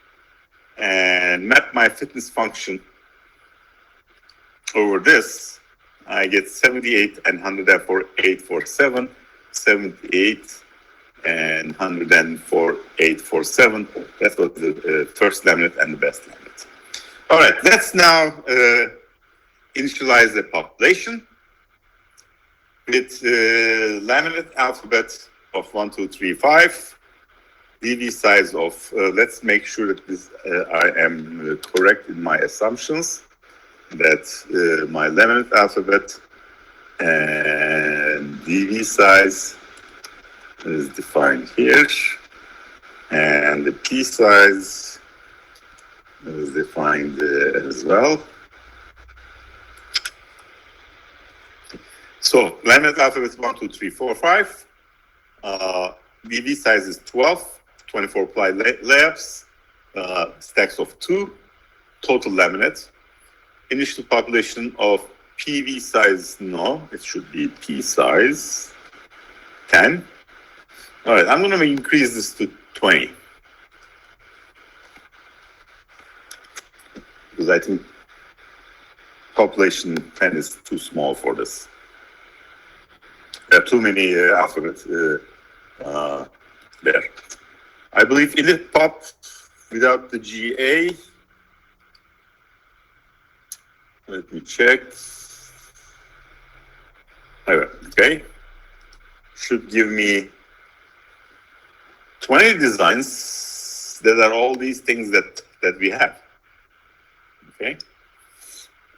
and map my fitness function over this, I get 78 and 104, 847, 78 and 104, 847. That was the first laminate and the best laminate. All right, let's now initialize the population with laminate alphabet of 1, 2, 3, 5. DV size of, let's make sure that this, I am correct in my assumptions, that my laminate alphabet and DV size is defined here, and the P size is defined as well. So laminate alphabet 1, 2, 3, 4, 5. DV size is 12, 24 ply layups. stacks of 2, total laminate. Initial population of PV size, no, it should be P size 10. All right, I'm going to increase this to 20. Because I think population 10 is too small for this. There are too many alphabets there. I believe init pop without the GA. Let me check. Okay. Should give me 20 designs that are all these things that we have. Okay.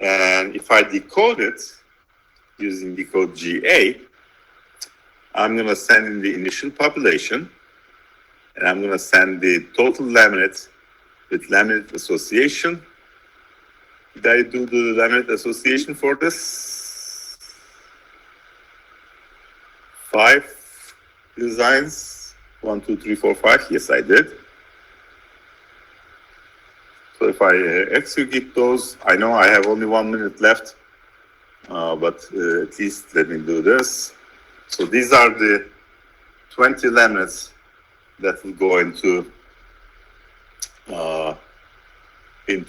And if I decode it using decode GA, I'm going to send in the initial population, and I'm going to send the total laminate with laminate association. Did I do the laminate association for this? 5 designs. 1, 2, 3, 4, 5. Yes, I did. So if I execute those, I know I have only 1 minute left, but at least let me do this. So these are the 20 laminates that will go into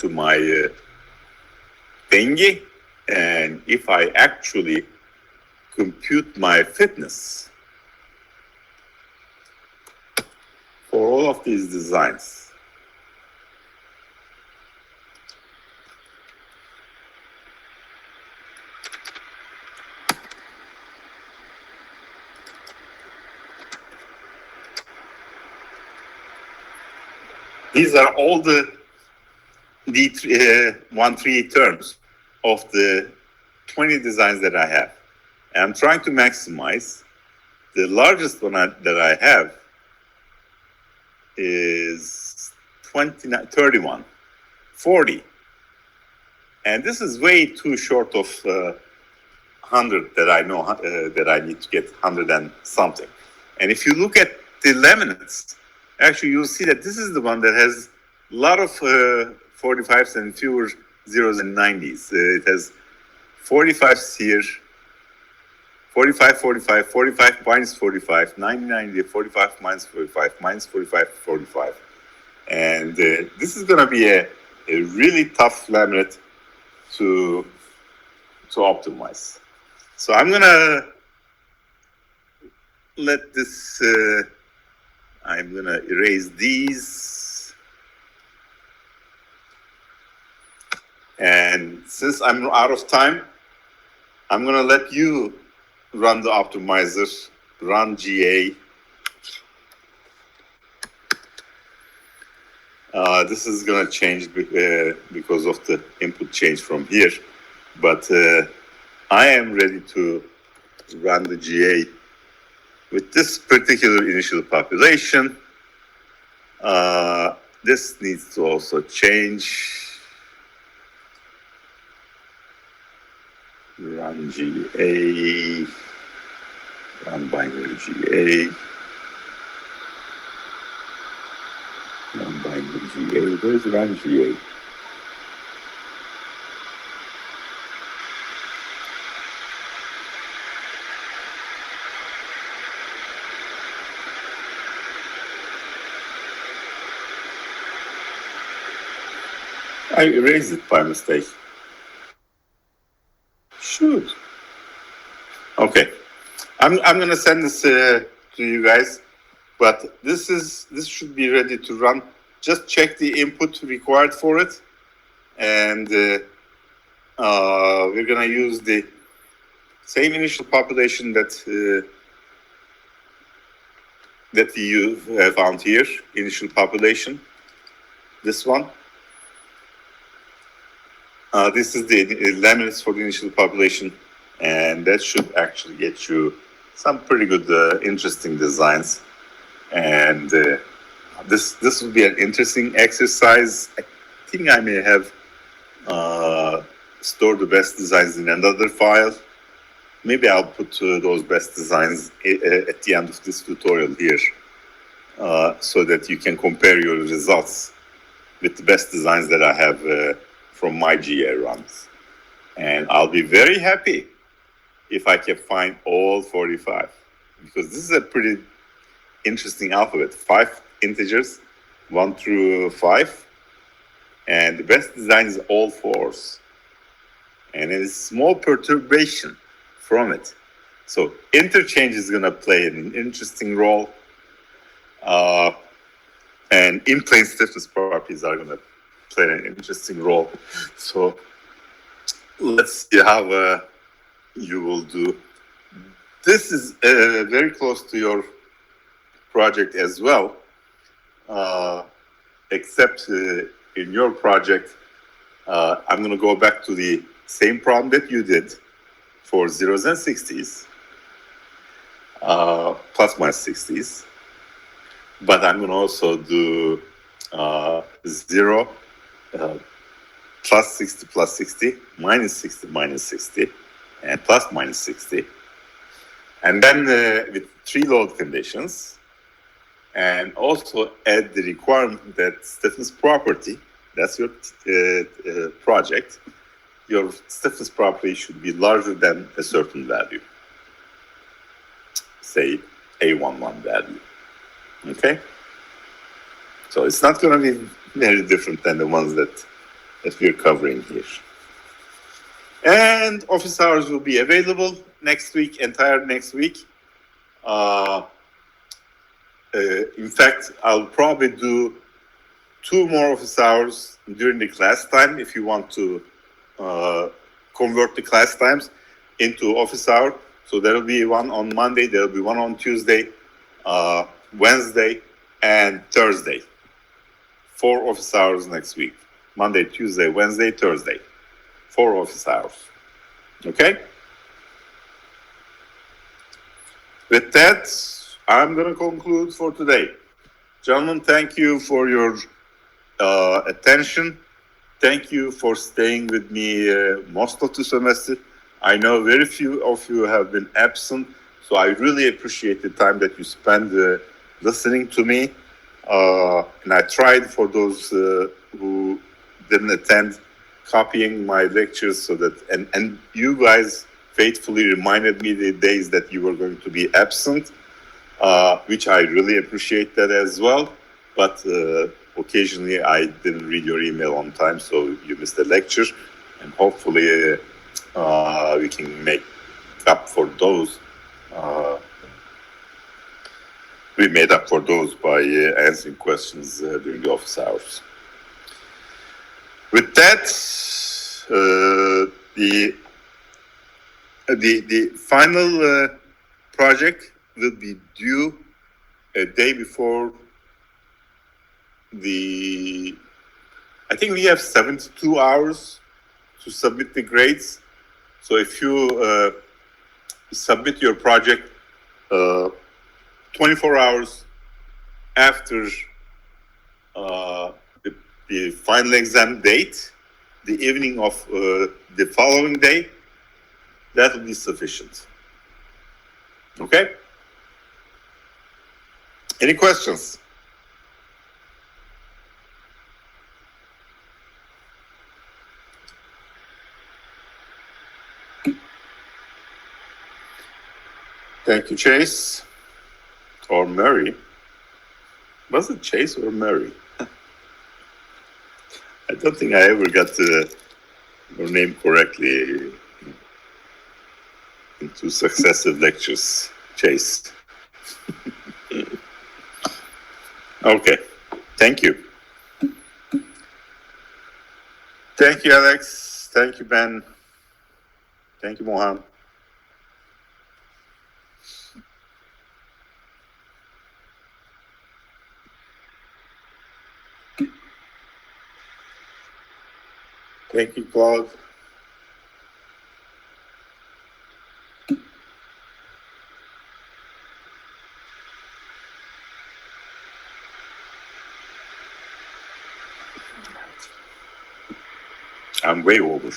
my thingy. And if I actually compute my fitness for all of these designs, these are all the 1-3 terms of the 20 designs that I have. And I'm trying to maximize. The largest one that I have is 29, 31, 40. And this is way too short of 100 that I know that I need to get 100 and something. And if you look at the laminates, actually you'll see that this is the one that has a lot of 45s and fewer zeros and 90s. It has 45s here, 45, 45, 45 minus 45, 90, 90, 45 minus 45, minus 45, 45. And this is going to be a really tough laminate to optimize. So I'm going to let this, I'm going to erase these. And since I'm out of time, I'm going to let you run the optimizer, run GA. This is going to change because of the input change from here. But I am ready to run the GA with this particular initial population. This needs to also change. Run GA, run binary GA, run binary GA. Where's run GA? I erased it by mistake. Shoot. Okay, I'm going to send this to you guys, but this should be ready to run. Just check the input required for it, and we're going to use the same initial population that you have found here. Initial population, this one. This is the laminates for the initial population, and that should actually get you some pretty good, interesting designs. And this will be an interesting exercise. I think I may have stored the best designs in another file. Maybe I'll put those best designs at the end of this tutorial here, so that you can compare your results with the best designs that I have from my GA runs. And I'll be very happy if I can find all 45, because this is a pretty interesting alphabet. 5 integers, 1 through 5, and the best design is all 4s. And a small perturbation from it. So interchange is going to play an interesting role. And in-plane stiffness properties are going to play an interesting role. So let's see how you will do. This is very close to your project as well, except in your project, I'm going to go back to the same problem that you did for zeros and 60s, plus minus 60s. But I'm going to also do 0, plus 60, minus 60, and plus minus 60. And then with 3 load conditions, and also add the requirement that stiffness property, that's your project, your stiffness property should be larger than a certain value, say A11 value. Okay? So it's not going to be very different than the ones that we're covering here. And office hours will be available next week, entire next week. In fact, I'll probably do 2 more office hours during the class time if you want to convert the class times into office hour. So there will be one on Monday, there will be one on Tuesday, Wednesday, and Thursday. 4 office hours next week. Monday, Tuesday, Wednesday, Thursday. 4 office hours. Okay? With that, I'm going to conclude for today. Gentlemen, thank you for your attention. Thank you for staying with me most of the semester. I know very few of you have been absent, so I really appreciate the time that you spend listening to me. And I tried, for those who didn't attend, copying my lectures so that, and you guys faithfully reminded me the days that you were going to be absent, which I really appreciate that as well. But occasionally I didn't read your email on time, so you missed the lecture, and hopefully we can make up for those. We made up for those by answering questions during the office hours. With that, the final project will be due a day before I think we have 72 hours to submit the grades. So if you submit your project 24 hours after the final exam date, the evening of the following day, that will be sufficient. Okay? Any questions? Thank you, Chase. Or Murray. Was it Chase or Murray? I don't think I ever got your name correctly in 2 successive lectures, Chase. Okay, thank you. Thank you, Alex. Thank you, Ben. Thank you, Mohan. Thank you, Claude. I'm way over.